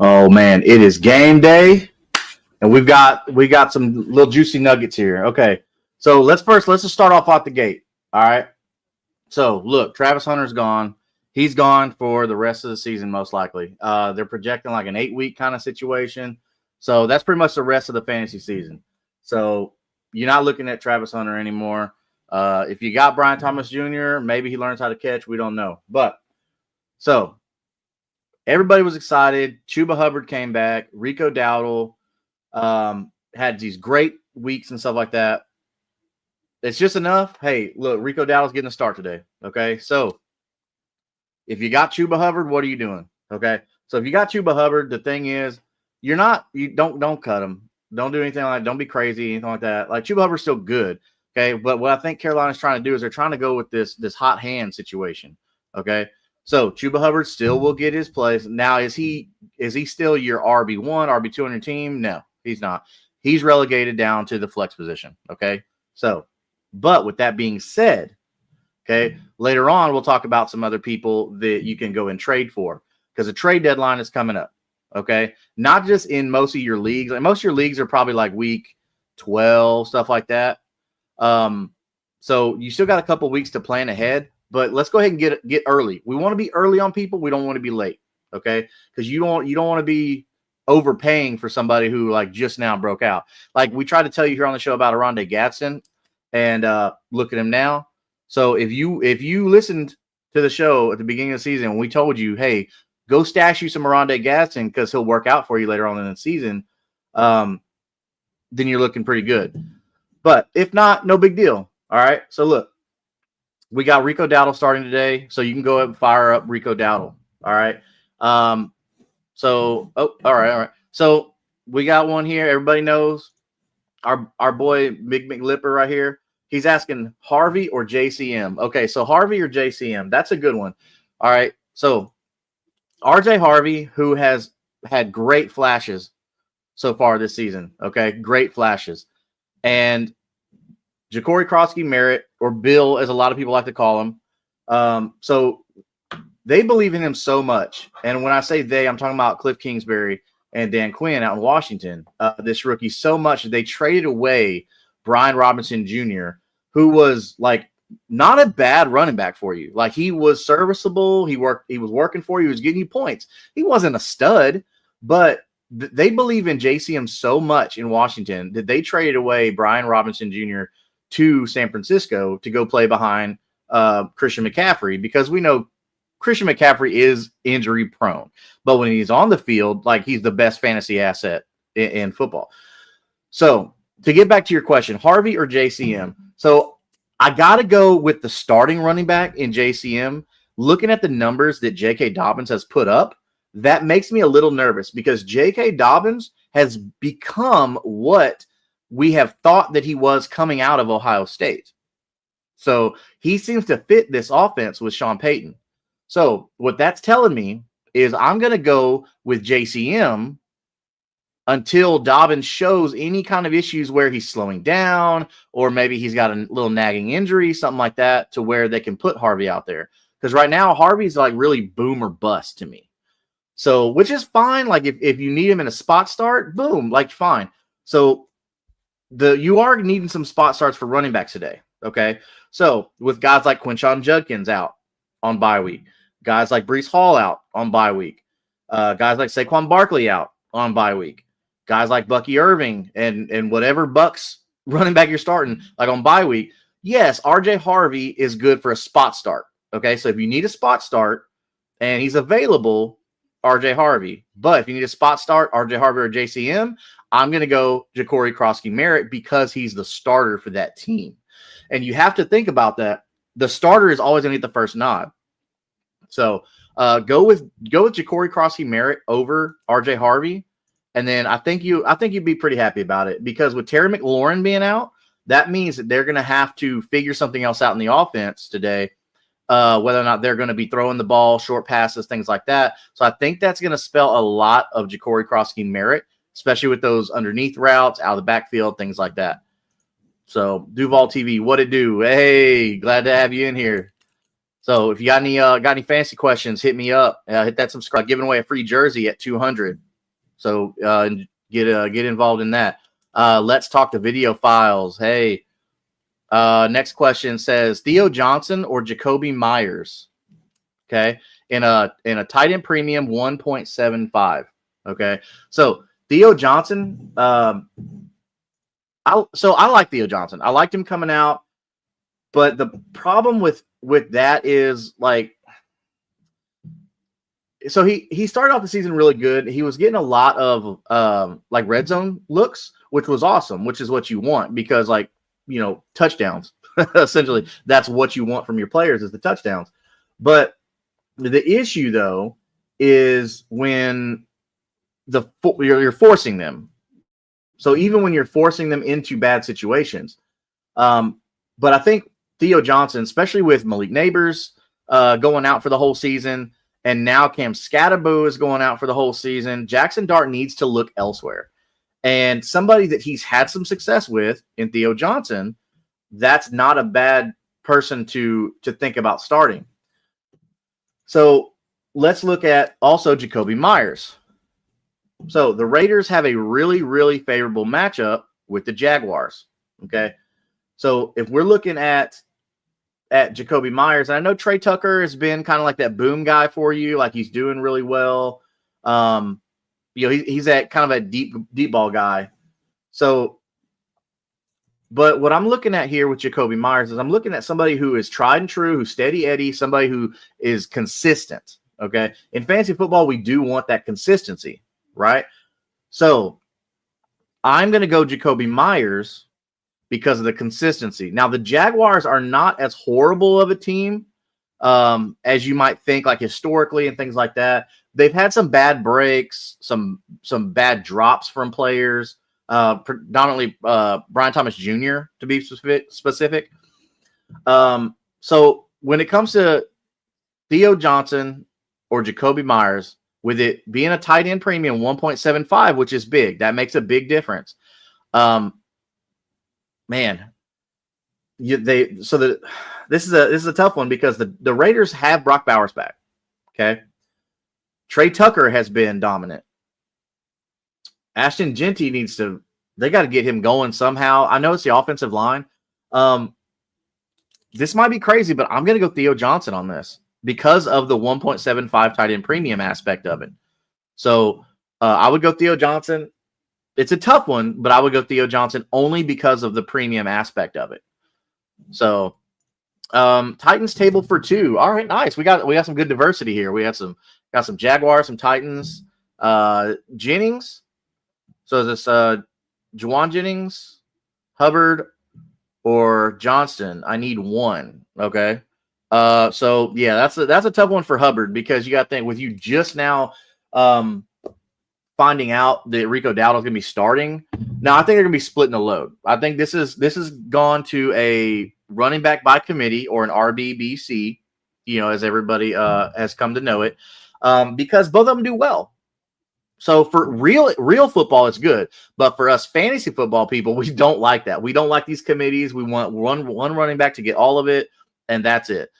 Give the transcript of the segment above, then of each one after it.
Oh man, it is game day, and we got some little juicy nuggets here. Okay, so let's just start off the gate. All right. So look, Travis Hunter's gone. He's gone for the rest of the season, most likely. They're projecting like an 8-week kind of situation. So that's pretty much the rest of the fantasy season. So you're not looking at Travis Hunter anymore. If you got Brian Thomas Jr., maybe he learns how to catch. We don't know. But so everybody was excited. Chuba Hubbard came back. Rico Dowdle had these great weeks and stuff like that. It's just enough. Hey, look, Rico Dowdle's getting a start today. Okay, so if you got Chuba Hubbard, what are you doing? Okay, so if you got Chuba Hubbard, the thing is, you don't cut him. Don't do anything like, don't be crazy, anything like that. Like Chuba Hubbard's still good. Okay, but what I think Carolina's trying to do is they're trying to go with this hot hand situation. Okay, so Chuba Hubbard still will get his place. Now, is he still your RB1, RB2 on your team? No, he's not. He's relegated down to the flex position. Okay, so. But with that being said, okay, later on we'll talk about some other people that you can go and trade for because the trade deadline is coming up. Okay, not just in most of your leagues. Like most of your leagues are probably like week 12, stuff like that. So you still got a couple weeks to plan ahead. But let's go ahead and get early. We want to be early on people. We don't want to be late. Okay, because you don't want to be overpaying for somebody who like just now broke out. Like we tried to tell you here on the show about Aronde Gadsden. And look at him now. So if you listened to the show at the beginning of the season, we told you, hey, go stash you some Aronde Gadsden because he'll work out for you later on in the season. Then you're looking pretty good. But if not, no big deal. All right. So look, we got Rico Dowdle starting today, so you can go ahead and fire up Rico Dowdle. All right. All right. So we got one here. Everybody knows our boy Big McLipper right here. He's asking Harvey or JCM. Okay, so Harvey or JCM. That's a good one. All right. So RJ Harvey, who has had great flashes so far this season. Okay, great flashes. And Ja'Cory Crosky-Merritt, or Bill, as a lot of people like to call him. So they believe in him so much. And when I say they, I'm talking about Cliff Kingsbury and Dan Quinn out in Washington, this rookie, so much that they traded away Brian Robinson Jr., who was like not a bad running back for you. Like he was serviceable. He was working for you. He was getting you points. He wasn't a stud, but they believe in JCM so much in Washington that they traded away Brian Robinson Jr. to San Francisco to go play behind Christian McCaffrey, because we know Christian McCaffrey is injury prone, but when he's on the field, like he's the best fantasy asset in football. So to get back to your question, Harvey or JCM. So I got to go with the starting running back in JCM. Looking at the numbers that J.K. Dobbins has put up, that makes me a little nervous because J.K. Dobbins has become what we have thought that he was coming out of Ohio State. So he seems to fit this offense with Sean Payton. So what that's telling me is I'm going to go with JCM until Dobbins shows any kind of issues where he's slowing down, or maybe he's got a little nagging injury, something like that, to where they can put Harvey out there. Because right now, Harvey's like really boom or bust to me. So, which is fine. Like if you need him in a spot start, boom, like fine. So you are needing some spot starts for running backs today. Okay. So with guys like Quinshon Judkins out on bye week, guys like Breece Hall out on bye week, guys like Saquon Barkley out on bye week, guys like Bucky Irving and whatever Bucks running back you're starting, like on bye week, yes, RJ Harvey is good for a spot start. Okay, so if you need a spot start and he's available, RJ Harvey. But if you need a spot start, RJ Harvey or JCM, I'm going to go Ja'Cory Crosky-Merritt because he's the starter for that team. And you have to think about that. The starter is always going to get the first nod. So go with Ja'Cory Crosky-Merritt over RJ Harvey. And then I think you'd be pretty happy about it, because with Terry McLaurin being out, that means that they're going to have to figure something else out in the offense today, whether or not they're going to be throwing the ball, short passes, things like that. So I think that's going to spell a lot of Ja'Cory Crosky-Merritt, especially with those underneath routes, out of the backfield, things like that. So Duval TV, what it do? Hey, glad to have you in here. So if you got any fantasy questions, hit me up. Hit that subscribe. Giving away a free jersey at 200. So get involved in that. Let's talk the video files. Hey, next question says Theo Johnson or Jacoby Myers. Okay, in a tight end premium 1.75. Okay, so Theo Johnson. I like Theo Johnson. I liked him coming out, but the problem with that is like, so he started off the season really good. He was getting a lot of like red zone looks, which was awesome, which is what you want because like, you know, touchdowns. Essentially, that's what you want from your players is the touchdowns. But the issue though is when you're forcing them. So even when you're forcing them into bad situations, but I think Theo Johnson, especially with Malik Neighbors going out for the whole season, and now Cam Scatterbo is going out for the whole season, Jackson Dart needs to look elsewhere. And somebody that he's had some success with in Theo Johnson, that's not a bad person to think about starting. So let's look at also Jacoby Myers. So the Raiders have a really, really favorable matchup with the Jaguars. Okay. So if we're looking at Jacoby Myers, and I know Trey Tucker has been kind of like that boom guy for you, like he's doing really well. You know, he's that kind of a deep ball guy. So, but what I'm looking at here with Jacoby Myers is I'm looking at somebody who is tried and true, who's steady Eddie, somebody who is consistent. Okay. In fantasy football, we do want that consistency, right? So I'm going to go Jacoby Myers because of the consistency. Now, the Jaguars are not as horrible of a team as you might think, like historically and things like that. They've had some bad breaks, some bad drops from players, predominantly Brian Thomas Jr. to be specific. So when it comes to Theo Johnson or Jacoby Myers, with it being a tight end premium 1.75, which is big, that makes a big difference. Man, this is a tough one because the Raiders have Brock Bowers back. Okay, Trey Tucker has been dominant. Ashton Genty they got to get him going somehow. I know it's the offensive line. This might be crazy, but I'm going to go Theo Johnson on this because of the 1.75 tight end premium aspect of it. So I would go Theo Johnson. It's a tough one, but I would go Theo Johnson only because of the premium aspect of it. So Titans table for two. All right, nice. We got some good diversity here. We got some Jaguars, some Titans, Jennings. So is this Juwan Jennings, Hubbard, or Johnston? I need one. Okay. So yeah, that's a tough one for Hubbard because you got to think with you just now finding out that Rico Dowdle is going to be starting. Now I think they're going to be splitting the load. I think this is gone to a running back by committee or an RBBC, you know, as everybody has come to know it, because both of them do well. So for real football, it's good. But for us fantasy football people, we don't like that. We don't like these committees. We want one running back to get all of it, and that's it.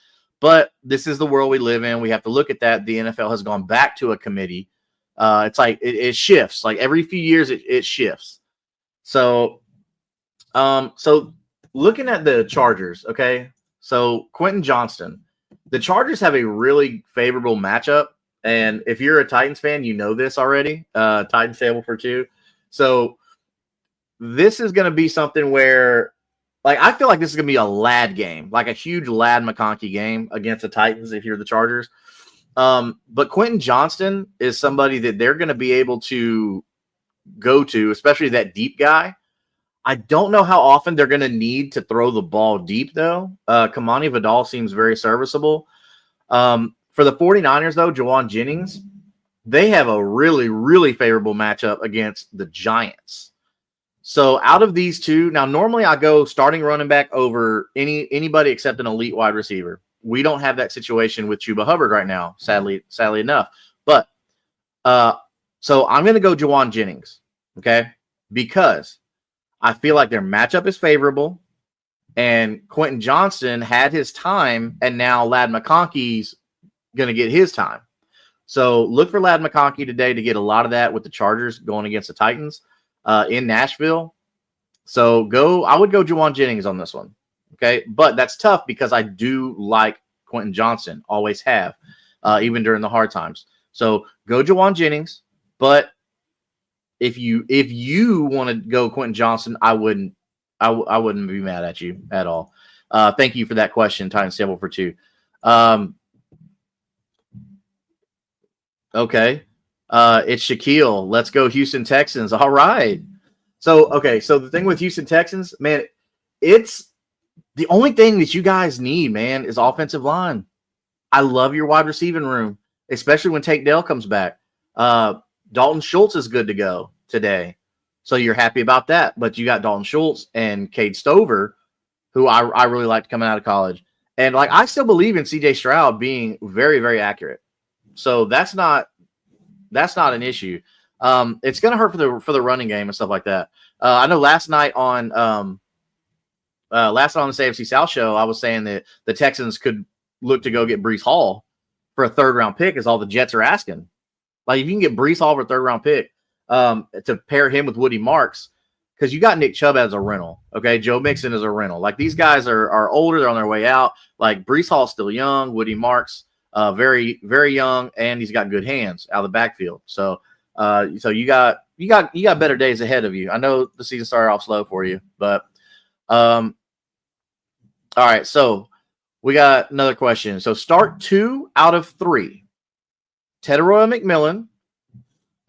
But this is the world we live in. We have to look at that. The NFL has gone back to a committee. It's like it shifts. Like every few years, it shifts. So, so looking at the Chargers, okay. So Quentin Johnston, the Chargers have a really favorable matchup. And if you're a Titans fan, you know this already. Titans table for two. So this is going to be something where, like, I feel like this is going to be a Ladd game, like a huge Ladd McConkey game against the Titans if you're the Chargers. But Quentin Johnston is somebody that they're going to be able to go to, especially that deep guy. I don't know how often they're going to need to throw the ball deep, though. Kamani Vidal seems very serviceable. For the 49ers, though, Juwan Jennings, they have a really, really favorable matchup against the Giants. So out of these two, now normally I go starting running back over anybody except an elite wide receiver. We don't have that situation with Chuba Hubbard right now, sadly enough. But so I'm going to go Juwan Jennings, okay, because I feel like their matchup is favorable, and Quentin Johnston had his time, and now Ladd McConkey's going to get his time. So look for Ladd McConkey today to get a lot of that with the Chargers going against the Titans in Nashville. So I would go Juwan Jennings on this one. Okay. But that's tough because I do like Quentin Johnson, always have, even during the hard times. So go Juwan Jennings. But if you want to go Quentin Johnson, I wouldn't be mad at you at all. Thank you for that question, Titan Stable for 2. Okay. It's Shaquille. Let's go Houston Texans. All right. So the thing with Houston Texans, man, it's the only thing that you guys need, man, is offensive line. I love your wide receiving room, especially when Tank Dell comes back. Dalton Schultz is good to go today. So you're happy about that. But you got Dalton Schultz and Cade Stover, who I really liked coming out of college. And I still believe in CJ Stroud being very, very accurate. So that's not an issue. It's going to hurt for the running game and stuff like that. I know last night on the AFC South show, I was saying that the Texans could look to go get Breece Hall for a 3rd-round pick, is all the Jets are asking. If you can get Breece Hall for a 3rd-round pick to pair him with Woody Marks, because you got Nick Chubb as a rental. Okay, Joe Mixon is a rental. These guys are older, they're on their way out. Breece Hall's still young, Woody Marks very, very young, and he's got good hands out of the backfield. So you got better days ahead of you. I know the season started off slow for you, but all right. So we got another question. So start 2 out of 3. Teteroy McMillan,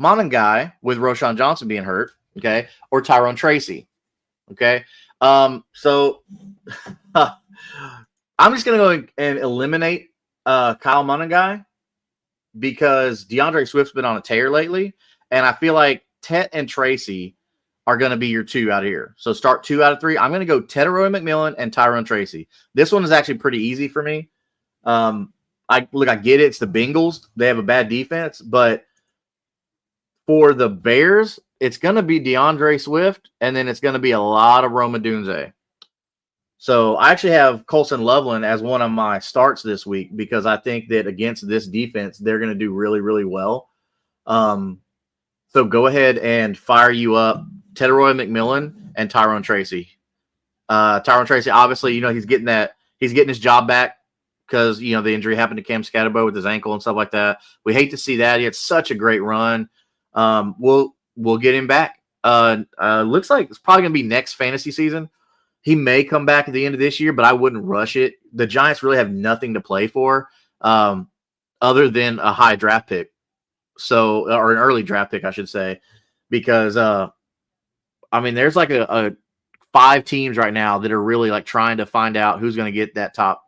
Monangai with Roshan Johnson being hurt, okay, or Tyrone Tracy, okay. So I'm just gonna go and eliminate Kyle Monangai because DeAndre Swift's been on a tear lately, and I feel like Tet and Tracy are going to be your 2 out here. So start 2 out of 3. I'm going to go Teteroy McMillan and Tyrone Tracy. This one is actually pretty easy for me. I get it. It's the Bengals. They have a bad defense, but for the Bears, it's going to be DeAndre Swift, and then it's going to be a lot of Roma Dunze. So I actually have Colson Loveland as one of my starts this week because I think that against this defense, they're going to do really, really well. So go ahead and fire you up Teteroy McMillan and Tyrone Tracy. Tyrone Tracy, obviously, he's getting his job back because, the injury happened to Cam Scatterbo with his ankle and stuff like that. We hate to see that. He had such a great run. We'll get him back. Looks like it's probably going to be next fantasy season. He may come back at the end of this year, but I wouldn't rush it. The Giants really have nothing to play for other than a high draft pick. Or an early draft pick, I should say, because there's a 5 teams right now that are really trying to find out who's going to get that top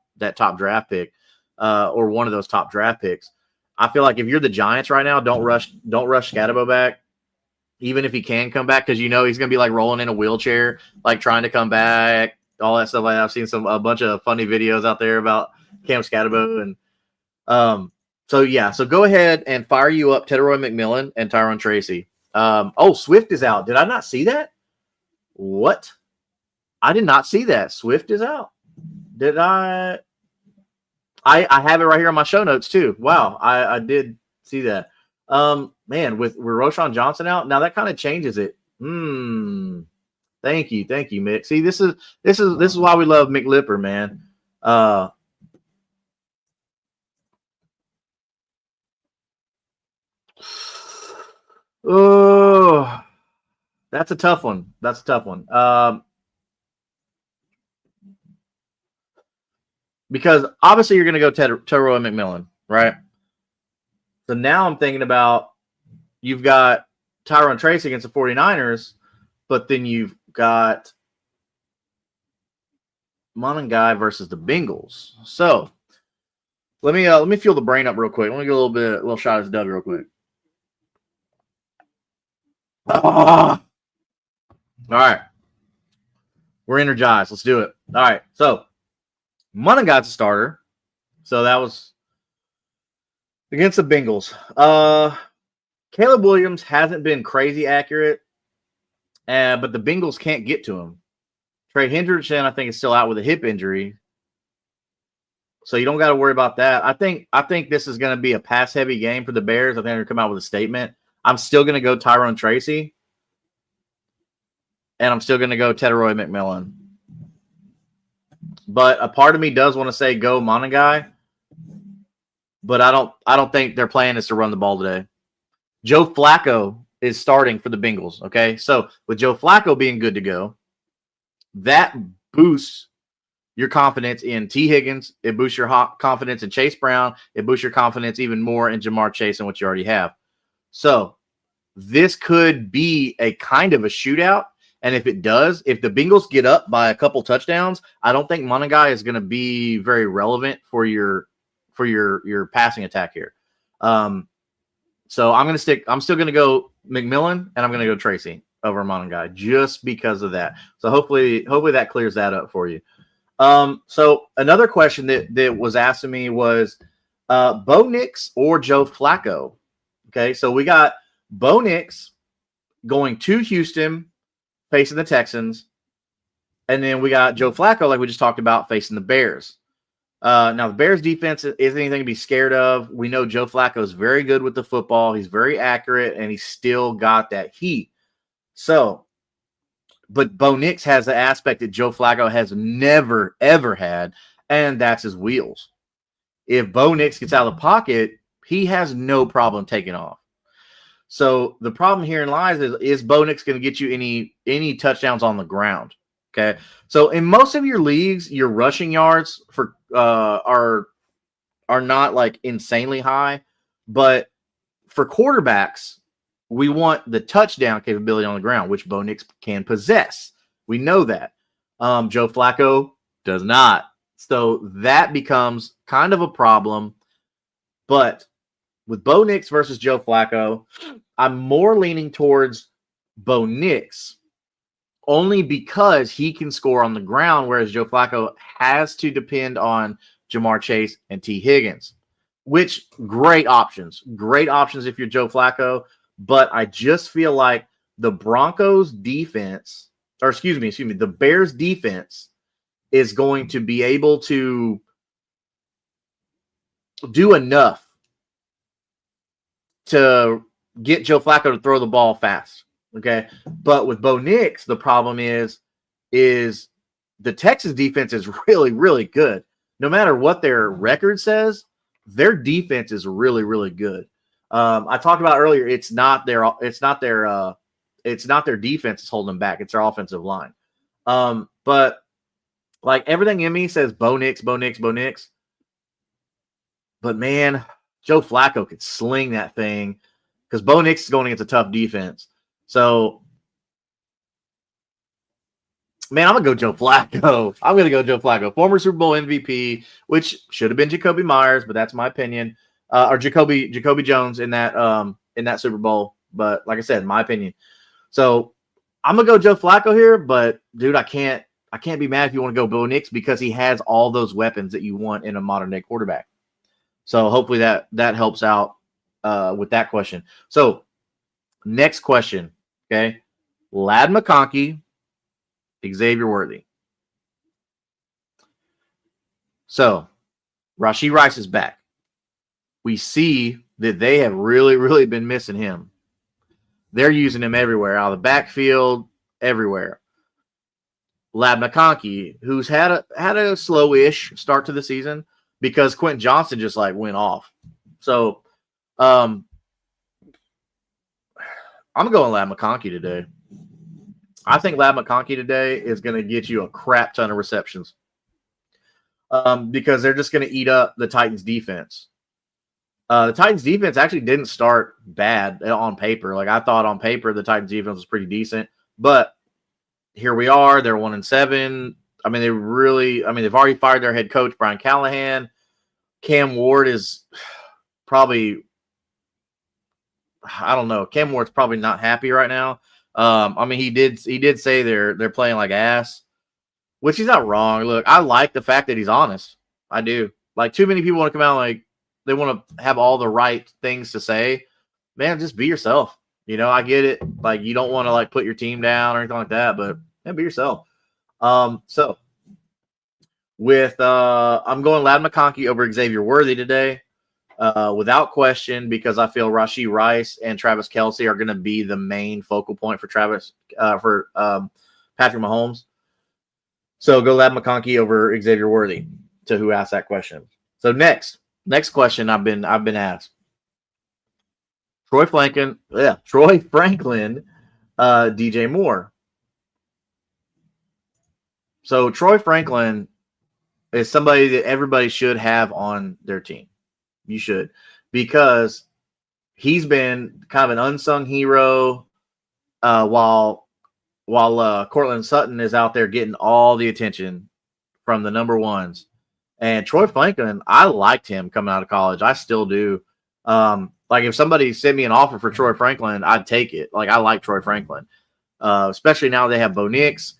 draft pick or one of those top draft picks. I feel like if you're the Giants right now, don't rush Scatterbo back, even if he can come back, because he's going to be rolling in a wheelchair, trying to come back, all that stuff. I've seen a bunch of funny videos out there about Cam Scatterbo and So go ahead and fire you up Teteroy McMillan and Tyrone Tracy. Swift is out. Did I not see that? What? I did not see that. Swift is out. Did I? I have it right here on my show notes too. Wow, I did see that. Man, with Roshan Johnson out, now that kind of changes it. Thank you, Mick. See, this is why we love Mick Lipper, man. Oh, that's a tough one. Because obviously you're going to go Teteroy McMillan, right? So now I'm thinking about you've got Tyrone Tracy against the 49ers, but then you've got Monangai versus the Bengals. So let me fuel the brain up real quick. Let me get a little shot of Doug real quick. All right. We're energized. Let's do it. All right. So Monangai's a starter. So that was against the Bengals. Caleb Williams hasn't been crazy accurate, but the Bengals can't get to him. Trey Hendrickson, I think, is still out with a hip injury. So you don't got to worry about that. I think this is going to be a pass heavy game for the Bears. I think they're going to come out with a statement. I'm still going to go Tyrone Tracy, and I'm still going to go Tedroy McMillan. But a part of me does want to say go Monangai, but I don't think their plan is to run the ball today. Joe Flacco is starting for the Bengals. Okay, so with Joe Flacco being good to go, that boosts your confidence in T. Higgins. It boosts your confidence in Chase Brown. It boosts your confidence even more in Jamar Chase than what you already have. So this could be a kind of a shootout. And if it does, if the Bengals get up by a couple touchdowns, I don't think Monangai is going to be very relevant for your passing attack here. So I'm still going to go McMillan, and I'm going to go Tracy over Monangai just because of that. So hopefully that clears that up for you. So another question that was asked to me was Bo Nix or Joe Flacco. Okay, so we got Bo Nix going to Houston, facing the Texans, and then we got Joe Flacco, like we just talked about, facing the Bears. Now the Bears defense isn't anything to be scared of. We know Joe Flacco is very good with the football. He's very accurate, and he's still got that heat. So, but Bo Nix has the aspect that Joe Flacco has never, ever had, and that's his wheels. If Bo Nix gets out of the pocket, he has no problem taking off. So the problem herein lies is Bo Nix going to get you any touchdowns on the ground? Okay, so in most of your leagues, your rushing yards for are not like insanely high, but for quarterbacks, we want the touchdown capability on the ground, which Bo Nix can possess. We know that. Joe Flacco does not. So that becomes kind of a problem. But with Bo Nix versus Joe Flacco, I'm more leaning towards Bo Nix only because he can score on the ground, whereas Joe Flacco has to depend on Jamar Chase and T. Higgins, which great options if you're Joe Flacco. But I just feel like the Broncos defense, or excuse me, the Bears defense is going to be able to do enough to get Joe Flacco to throw the ball fast. Okay. But with Bo Nix, the problem is the Texas defense is really, really good. No matter what their record says, their defense is really, really good. I talked about earlier, it's not their defense is holding them back. It's their offensive line. But like everything in me says Bo Nix. But man, Joe Flacco could sling that thing because Bo Nix is going against a tough defense. So, man, I'm going to go Joe Flacco. Former Super Bowl MVP, which should have been Jacoby Myers, but that's my opinion. Or Jacoby Jones in that Super Bowl. But like I said, my opinion. So I'm going to go Joe Flacco here, but dude, I can't be mad if you want to go Bo Nix because he has all those weapons that you want in a modern day quarterback. So hopefully that helps out with that question. So next question, okay? Ladd McConkey, Xavier Worthy. So Rashee Rice is back. We see that they have really, really been missing him. They're using him everywhere, out of the backfield, everywhere. Ladd McConkey, who's had a slow-ish start to the season because Quentin Johnson just like went off. So I'm going Ladd McConkey today. I think Ladd McConkey today is going to get you a crap ton of receptions because they're just going to eat up the Titans defense. The Titans defense actually didn't start bad on paper. Like I thought on paper, the Titans defense was pretty decent, but here we are. They're 1-7. I mean, they've already fired their head coach, Brian Callahan. Cam Ward is probably, I don't know. Cam Ward's probably not happy right now. I mean, he did say they're playing like ass, which he's not wrong. Look, I like the fact that he's honest. I do. Like too many people want to come out like they want to have all the right things to say. Man, just be yourself. You know, I get it. Like you don't want to like put your team down or anything like that, but yeah, be yourself. So With I'm going Lad McConkey over Xavier Worthy today, without question, because I feel Rashee Rice and Travis Kelce are going to be the main focal point for Patrick Mahomes. So go Lad McConkey over Xavier Worthy, to who asked that question. So next question I've been asked. Troy Franklin, DJ Moore. So Troy Franklin is somebody that everybody should have on their team. You should, because he's been kind of an unsung hero, while Cortland Sutton is out there getting all the attention from the number ones. And Troy Franklin, I liked him coming out of college. I still do. Like if somebody sent me an offer for Troy Franklin, I'd take it. Like I like Troy Franklin, especially now they have Bo Nix.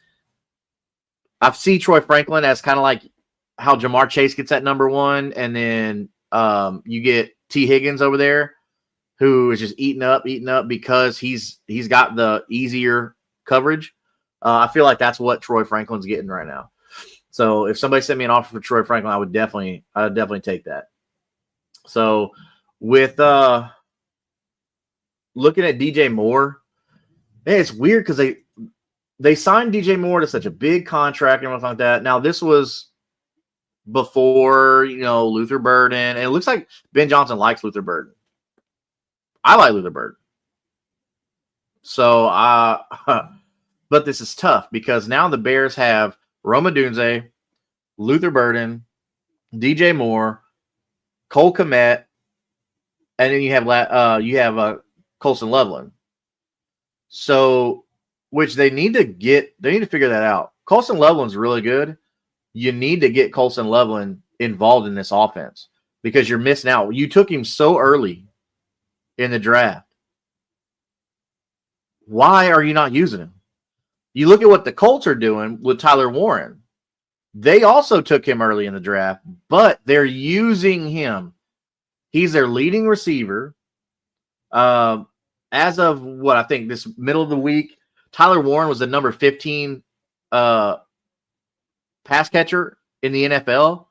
I see Troy Franklin as kind of like how Jamar Chase gets at number one, and then you get T. Higgins over there, who is just eating up because he's got the easier coverage. I feel like that's what Troy Franklin's getting right now. So if somebody sent me an offer for Troy Franklin, I would definitely take that. So with looking at DJ Moore, man, it's weird because they signed DJ Moore to such a big contract and everything like that. Now this was before, Luther Burden, and it looks like Ben Johnson likes Luther Burden. I like Luther Burden. So but this is tough because now the Bears have Rome Odunze, Luther Burden, DJ Moore, Cole Kmet, and then you have Colson Loveland. So, which they need to figure that out. Colson Loveland's really good. You need to get Colson Loveland involved in this offense because you're missing out. You took him so early in the draft. Why are you not using him? You look at what the Colts are doing with Tyler Warren. They also took him early in the draft, but they're using him. He's their leading receiver. As of what I think this middle of the week, Tyler Warren was the number 15 pass catcher in the NFL.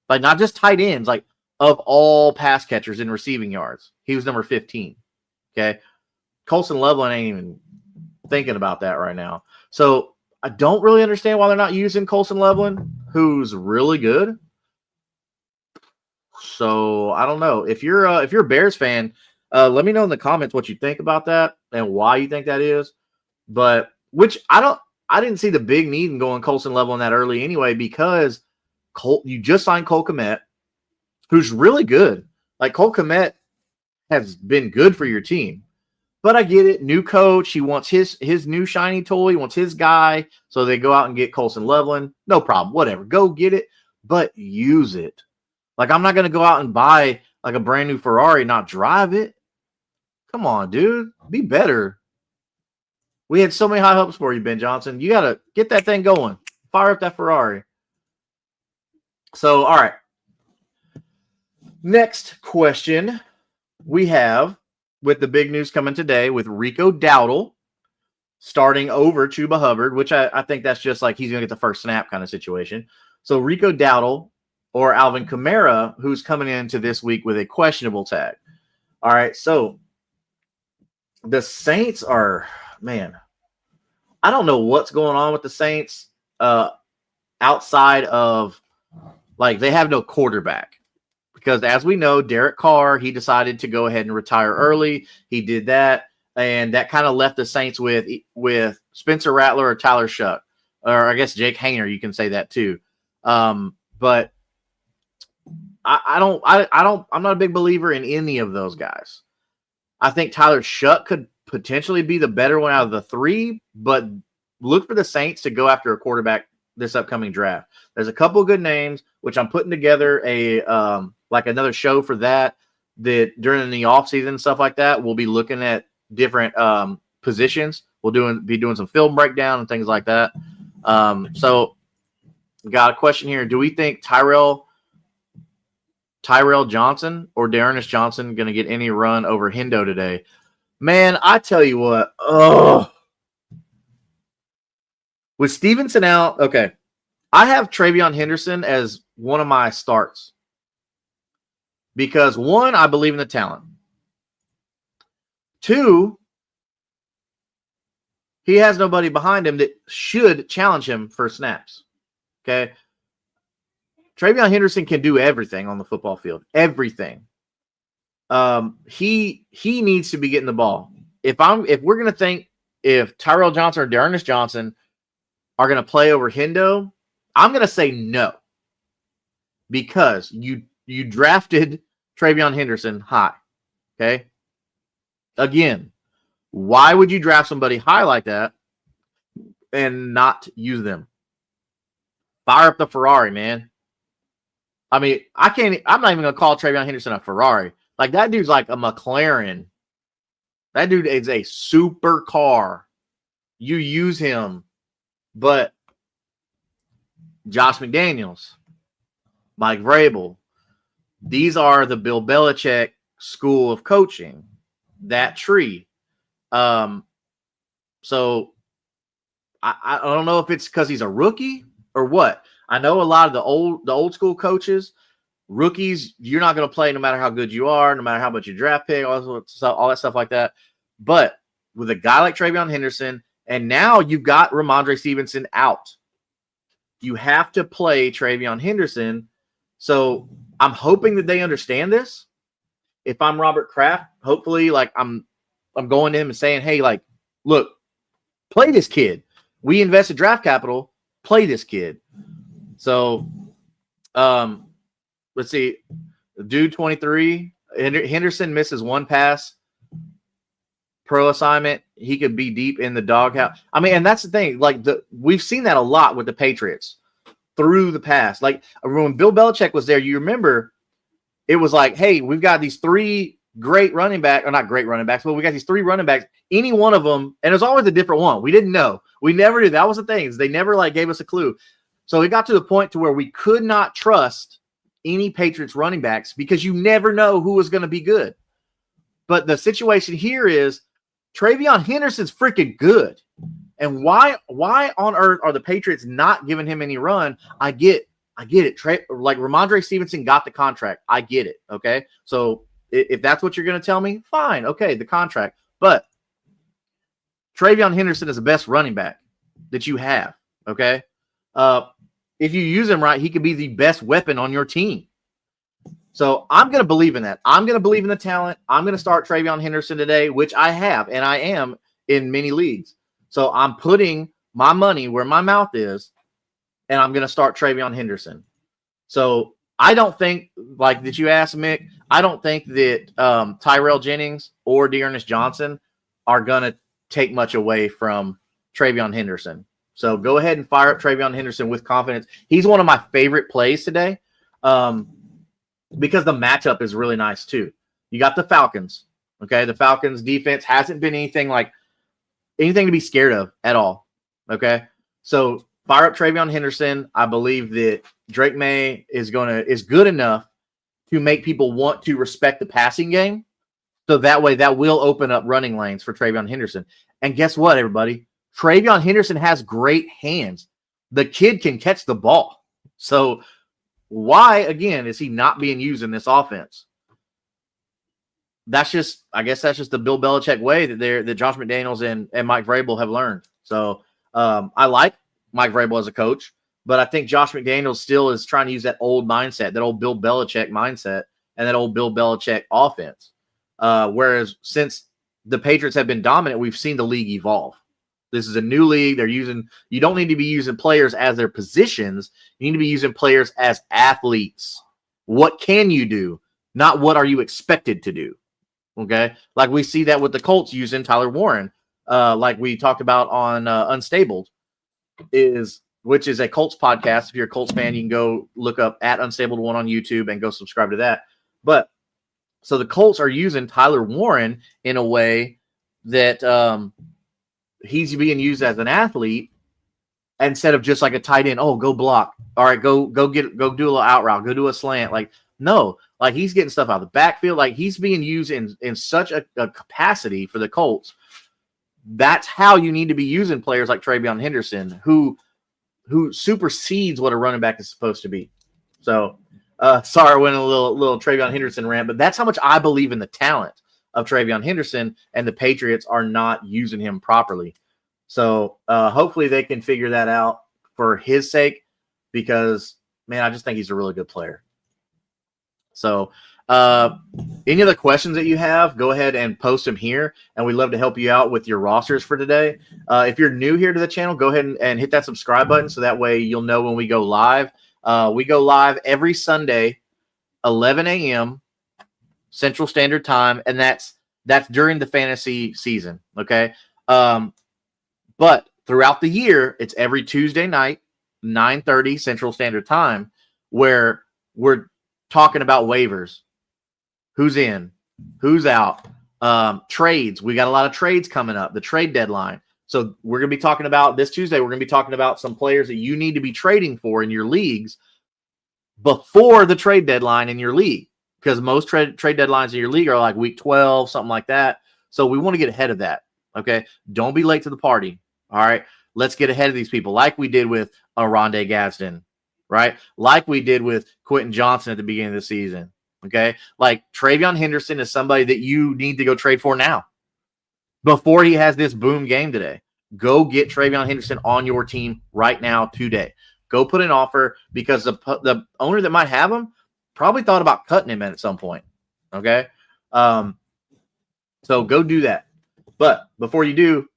Like not just tight ends, like of all pass catchers in receiving yards. He was number 15. Okay. Colson Loveland ain't even thinking about that right now. So I don't really understand why they're not using Colson Loveland, who's really good. So I don't know. If you're a Bears fan, let me know in the comments what you think about that and why you think that is. But which I didn't see the big need in going Colson Loveland that early anyway, because you just signed Cole Kmet, who's really good. Like Cole Kmet has been good for your team. But I get it. New coach. He wants his new shiny toy. He wants his guy. So they go out and get Colson Loveland. No problem. Whatever. Go get it. But use it. Like, I'm not going to go out and buy like a brand new Ferrari, not drive it. Come on, dude. Be better. We had so many high hopes for you, Ben Johnson. You got to get that thing going. Fire up that Ferrari. So, all right. Next question we have, with the big news coming today with Rico Dowdle starting over Chuba Hubbard, which I think that's just like he's going to get the first snap kind of situation. So Rico Dowdle or Alvin Kamara, who's coming into this week with a questionable tag. All right, so the Saints are, man, I don't know what's going on with the Saints outside of, like, they have no quarterback. Because as we know, Derek Carr, he decided to go ahead and retire early. He did that, and that kind of left the Saints with Spencer Rattler or Tyler Shuck, or I guess Jake Hayner. You can say that too. But I'm not a big believer in any of those guys. I think Tyler Shuck could potentially be the better one out of the three, but look for the Saints to go after a quarterback this upcoming draft. There's a couple of good names, which I'm putting together like another show for that during the offseason and stuff like that. We'll be looking at different positions. We'll be doing some film breakdown and things like that. So got a question here. Do we think Tyrell Johnson or D'Ernest Johnson going to get any run over Hendo today? Man, I tell you what. With Stevenson out, okay. I have TreVeyon Henderson as one of my starts because, one, I believe in the talent. Two, he has nobody behind him that should challenge him for snaps. Okay. TreVeyon Henderson can do everything on the football field. Everything. He needs to be getting the ball. If we're gonna think if Tyrell Johnson or D'Ernest Johnson are gonna play over Hendo, I'm gonna say no. Because you drafted TreVeyon Henderson high. Okay. Again, why would you draft somebody high like that and not use them? Fire up the Ferrari, man. I mean, I'm not even going to call TreVeyon Henderson a Ferrari. Like, that dude's like a McLaren. That dude is a super car. You use him. But Josh McDaniels, Mike Vrabel, these are the Bill Belichick school of coaching. That tree. So I don't know if it's because he's a rookie or what. I know a lot of the old school coaches, rookies, you're not going to play no matter how good you are, no matter how much you draft pick, all that stuff like that. But with a guy like TreVeyon Henderson, and now you've got Ramondre Stevenson out, you have to play TreVeyon Henderson. So I'm hoping that they understand this. If I'm Robert Kraft, hopefully, like I'm going to him and saying, hey, like, look, play this kid. We invested draft capital. Play this kid. So, let's see. Dude 23. Henderson misses one pass. Pro assignment. He could be deep in the doghouse. I mean, and that's the thing. Like, we've seen that a lot with the Patriots through the past. Like, when Bill Belichick was there, you remember it was like, hey, we've got these three great running backs, or not great running backs, but we got these three running backs. Any one of them, and it was always a different one. We didn't know. We never knew. That was the thing. They never like gave us a clue. So it got to the point to where we could not trust any Patriots running backs because you never know who was going to be good. But the situation here is TreVeyon Henderson's freaking good. And why on earth are the Patriots not giving him any run? I get it. Like Ramondre Stevenson got the contract. I get it. Okay. So if that's what you're going to tell me, fine. Okay. The contract. But TreVeyon Henderson is the best running back that you have. Okay. If you use him right, he could be the best weapon on your team. So I'm going to believe in that. I'm going to believe in the talent. I'm going to start TreVeyon Henderson today, which I have, and I am in many leagues. So I'm putting my money where my mouth is, and I'm going to start TreVeyon Henderson. So I don't think, like that you asked, Mick, I don't think that Tyrell Jennings or D'Ernest Johnson are going to take much away from TreVeyon Henderson. So go ahead and fire up TreVeyon Henderson with confidence. He's one of my favorite plays today because the matchup is really nice too. You got the Falcons. Okay, the Falcons defense hasn't been anything to be scared of at all. Okay, so fire up TreVeyon Henderson. I believe that Drake May is good enough to make people want to respect the passing game. So that way, that will open up running lanes for TreVeyon Henderson. And guess what, everybody? TreVeyon Henderson has great hands. The kid can catch the ball. So why, again, is he not being used in this offense? I guess that's just the Bill Belichick way that Josh McDaniels and Mike Vrabel have learned. So I like Mike Vrabel as a coach, but I think Josh McDaniels still is trying to use that old mindset, that old Bill Belichick mindset, and that old Bill Belichick offense. Whereas since the Patriots have been dominant, we've seen the league evolve. This is a new league. You don't need to be using players as their positions. You need to be using players as athletes. What can you do? Not what are you expected to do. Okay. Like we see that with the Colts using Tyler Warren. Like we talked about on Unstabled, which is a Colts podcast. If you're a Colts fan, you can go look up at Unstabled1 on YouTube and go subscribe to that. But so the Colts are using Tyler Warren in a way that he's being used as an athlete instead of just like a tight end. Oh, go block. All right, go do a little out route. Go do a slant. Like, no, like he's getting stuff out of the backfield. Like he's being used in such a capacity for the Colts. That's how you need to be using players like TreVeyon Henderson, who who supersedes what a running back is supposed to be. So, sorry, I went a little TreVeyon Henderson rant, but that's how much I believe in the talent of TreVeyon Henderson, and the Patriots are not using him properly. So, hopefully they can figure that out for his sake, because, man, I just think he's a really good player. So, any other questions that you have, go ahead and post them here, and we'd love to help you out with your rosters for today. If you're new here to the channel, go ahead and hit that subscribe button so that way you'll know when we go live. We go live every Sunday, 11 a.m. Central Standard Time, and that's during the fantasy season, okay? But throughout the year, it's every Tuesday night, 9:30 Central Standard Time, where we're talking about waivers. Who's in? Who's out? Trades. We got a lot of trades coming up, the trade deadline. So we're going to be talking about this Tuesday. We're going to be talking about some players that you need to be trading for in your leagues before the trade deadline in your league, because most trade deadlines in your league are like week 12, something like that. So we want to get ahead of that. Okay. Don't be late to the party. All right. Let's get ahead of these people like we did with Rondé Gadsden, right? Like we did with Quentin Johnson at the beginning of the season. Okay. Like TreVeyon Henderson is somebody that you need to go trade for now before he has this boom game today. Go get TreVeyon Henderson on your team right now today. Go put an offer, because the owner that might have him probably thought about cutting him at some point. Okay. So go do that. But before you do,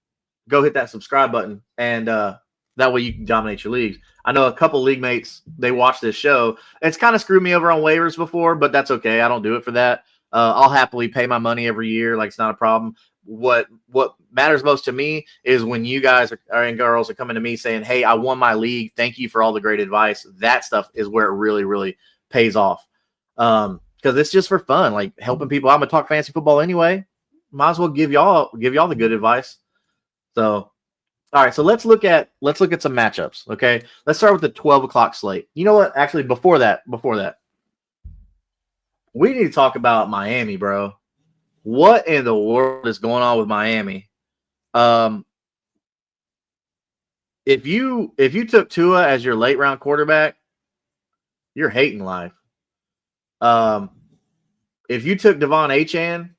go hit that subscribe button, and that way you can dominate your leagues. I know a couple league mates, they watch this show. It's kind of screwed me over on waivers before, but that's okay. I don't do it for that. I'll happily pay my money every year. Like, it's not a problem. What matters most to me is when you guys and girls are coming to me saying, hey, I won my league. Thank you for all the great advice. That stuff is where it really, really pays off. Because it's just for fun, like helping people. I'm going to talk fantasy football anyway. Might as well give y'all the good advice. So, all right, so let's look at some matchups. Okay, let's start with the 12 o'clock slate. You know what? Actually, before that, we need to talk about Miami, bro. What in the world is going on with Miami? If you took Tua as your late round quarterback, you're hating life. If you took Devon Achane,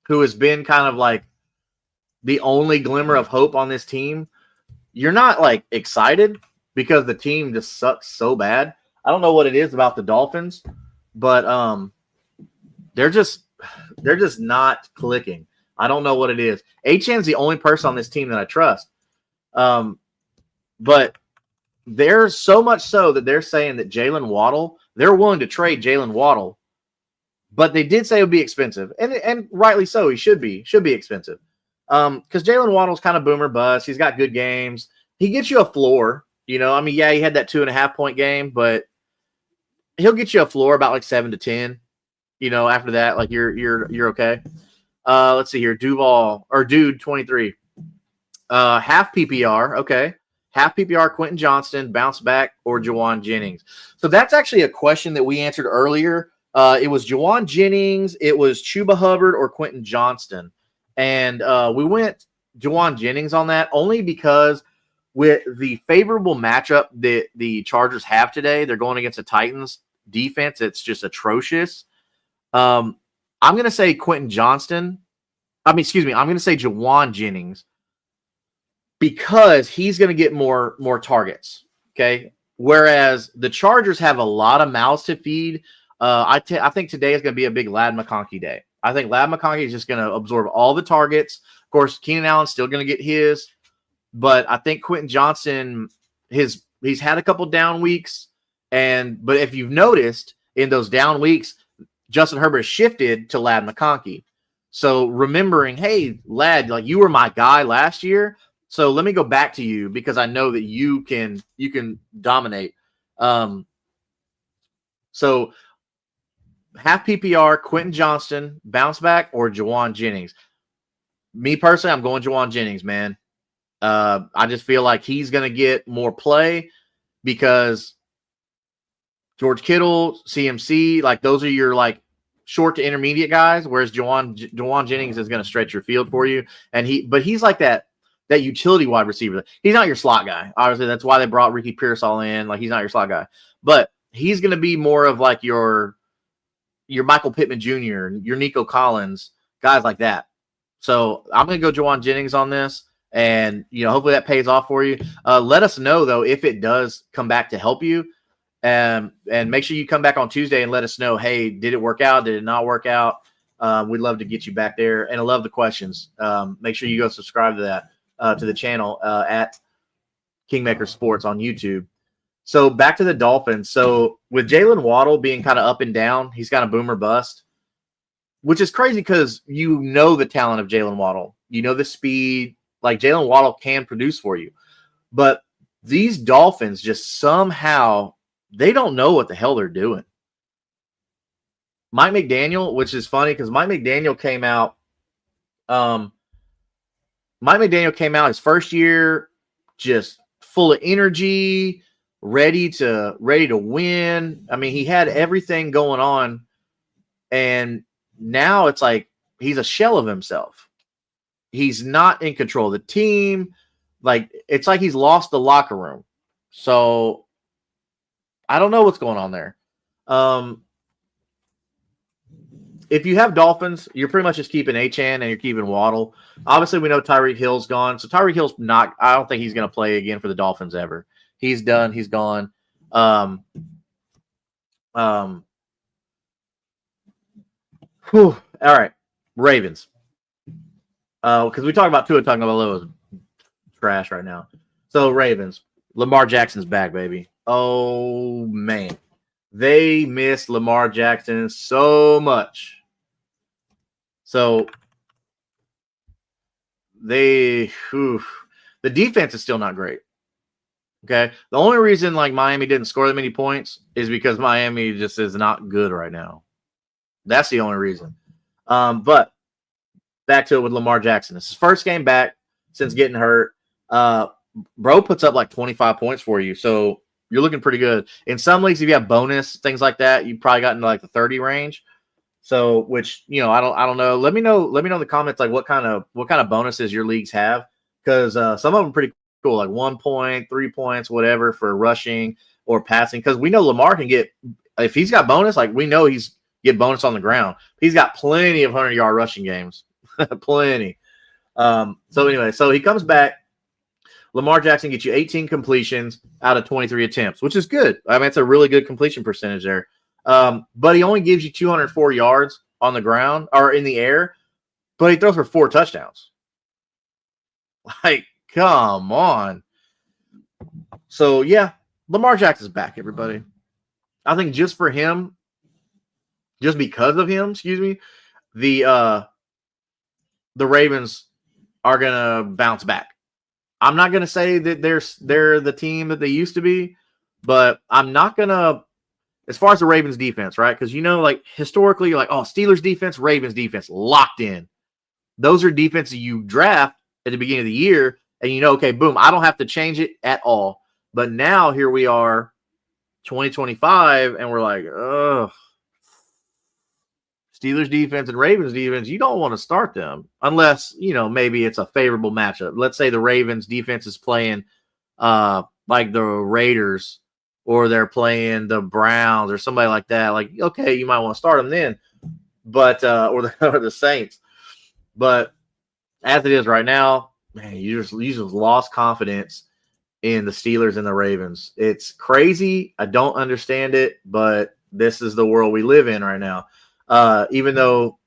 who has been kind of like the only glimmer of hope on this team, you're not like excited, because the team just sucks so bad. I don't know what it is about the Dolphins, but they're just not clicking. I don't know what it is. Achane's the only person on this team that I trust. But there's so much so that they're saying that Jalen Waddle, they're willing to trade Jalen Waddle, but they did say it would be expensive, and rightly so. He should be expensive. Because Jalen Waddle's kind of boomer bust. He's got good games. He gets you a floor. You know, I mean, yeah, he had that 2.5 point game, but he'll get you a floor about like 7 to 10. You know, after that, like you're okay. Let's see here. Dude 23. Half PPR, okay. Half PPR, Quentin Johnston, bounce back, or Jawan Jennings. So that's actually a question that we answered earlier. It was Jawan Jennings, it was Chuba Hubbard, or Quentin Johnston. And we went Jawan Jennings on that only because with the favorable matchup that the Chargers have today, they're going against the Titans defense. It's just atrocious. I'm going to say Quentin Johnston. I'm going to say Jawan Jennings, because he's going to get more targets. Okay. Whereas the Chargers have a lot of mouths to feed. I think today is going to be a big Ladd McConkey day. I think Ladd McConkey is just going to absorb all the targets. Of course, Keenan Allen's still going to get his, but I think Quentin Johnston, he's had a couple down weeks, but if you've noticed in those down weeks, Justin Herbert shifted to Ladd McConkey. So remembering, hey, Ladd, like you were my guy last year, so let me go back to you because I know that you can dominate. So half PPR, Quentin Johnston, bounce back, or Jawan Jennings. Me personally, I'm going Jawan Jennings, man. I just feel like he's going to get more play because George Kittle, CMC, like those are your like short to intermediate guys, whereas Jawan Jennings is going to stretch your field for you. And he's like that that utility wide receiver. He's not your slot guy. Obviously, that's why they brought Ricky Pearsall in. Like, he's not your slot guy. But he's going to be more of like your Michael Pittman Jr., your Nico Collins, guys like that. So I'm going to go Jawan Jennings on this. And, hopefully that pays off for you. Let us know, though, if it does come back to help you. And make sure you come back on Tuesday and let us know, hey, did it work out? Did it not work out? We'd love to get you back there. And I love the questions. Make sure you go subscribe to that, to the channel at Kingmaker Sports on YouTube. So back to the Dolphins. So with Jalen Waddle being kind of up and down, he's kind of boom or bust, which is crazy because the talent of Jalen Waddle. The speed. Like, Jalen Waddle can produce for you. But these Dolphins just somehow – they don't know what the hell they're doing. Mike McDaniel, which is funny because Mike McDaniel came out. His first year just full of energy, ready to win. I mean, he had everything going on, and now it's like he's a shell of himself. He's not in control of the team. Like, it's like he's lost the locker room. So I don't know what's going on there. If you have Dolphins, you're pretty much just keeping Achane and you're keeping Waddle. Obviously, we know Tyreek Hill's gone. So Tyreek Hill's not – I don't think he's going to play again for the Dolphins ever. He's done. He's gone. Whew. All right. Ravens. Because we talked about Tua Tagovailoa trash right now. So Ravens. Lamar Jackson's back, baby. Oh, man. They missed Lamar Jackson so much. So the defense is still not great. Okay. The only reason like Miami didn't score that many points is because Miami just is not good right now. That's the only reason. But back to it with Lamar Jackson. It's his first game back since getting hurt. Bro puts up like 25 points for you. So you're looking pretty good. In some leagues, if you have bonus, things like that, you probably got into like the 30 range. So, which, I don't know. Let me know in the comments like what kind of bonuses your leagues have, because some of them are pretty cool, like 1 point, 3 points, whatever for rushing or passing. Because we know Lamar can get, if he's got bonus, like we know he's get bonus on the ground. He's got plenty of 100-yard rushing games, plenty. So anyway, so he comes back. Lamar Jackson gets you 18 completions out of 23 attempts, which is good. I mean, it's a really good completion percentage there. But he only gives you 204 yards on the ground or in the air, but he throws for 4 touchdowns. Like, come on. So, yeah, Lamar Jackson's back, everybody. I think just for him, just because of him, the Ravens are going to bounce back. I'm not going to say that they're the team that they used to be, but I'm not going to, as far as the Ravens defense, right? Because, like historically, you're like, oh, Steelers defense, Ravens defense, locked in. Those are defenses you draft at the beginning of the year, and okay, boom, I don't have to change it at all. But now here we are, 2025, and we're like, ugh. Steelers defense and Ravens defense, you don't want to start them unless, maybe it's a favorable matchup. Let's say the Ravens defense is playing like the Raiders, or they're playing the Browns or somebody like that. Like, okay, you might want to start them then, but or the Saints. But as it is right now, man, you just lost confidence in the Steelers and the Ravens. It's crazy. I don't understand it, but this is the world we live in right now. Even though,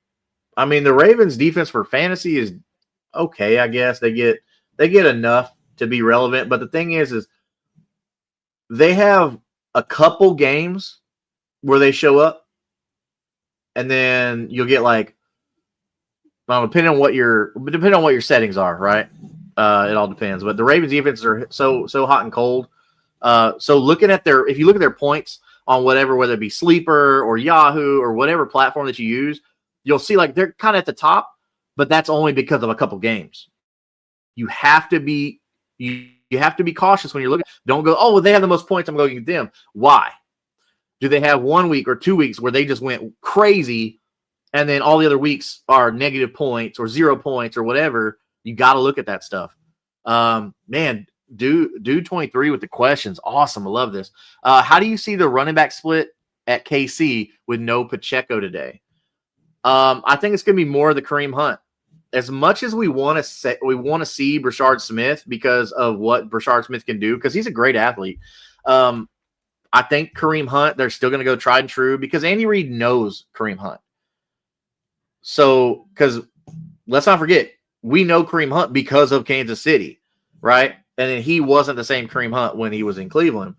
I mean, the Ravens defense for fantasy is okay, I guess. They get enough to be relevant. But the thing is they have a couple games where they show up, and then you'll get like, well, depending on what your settings are, right? It all depends. But the Ravens defenses are so hot and cold. So if you look at their points on whether it be Sleeper or Yahoo or whatever platform that you use, you'll see like they're kind of at the top, but that's only because of a couple games. You have to be cautious when you're looking. Don't go, oh, well, they have the most points, I'm going to get them. Why? Do they have 1 week or 2 weeks where they just went crazy, and then all the other weeks are negative points or 0 points or whatever? You got to look at that stuff. Man, dude 23 with the questions. Awesome. I love this. How do you see the running back split at KC with no Pacheco today? I think it's going to be more of the Kareem Hunt. As much as we want to see Brashard Smith because of what Brashard Smith can do, because he's a great athlete. I think Kareem Hunt, they're still going to go tried and true because Andy Reid knows Kareem Hunt. So, because let's not forget, we know Kareem Hunt because of Kansas City, right? And then he wasn't the same Kareem Hunt when he was in Cleveland.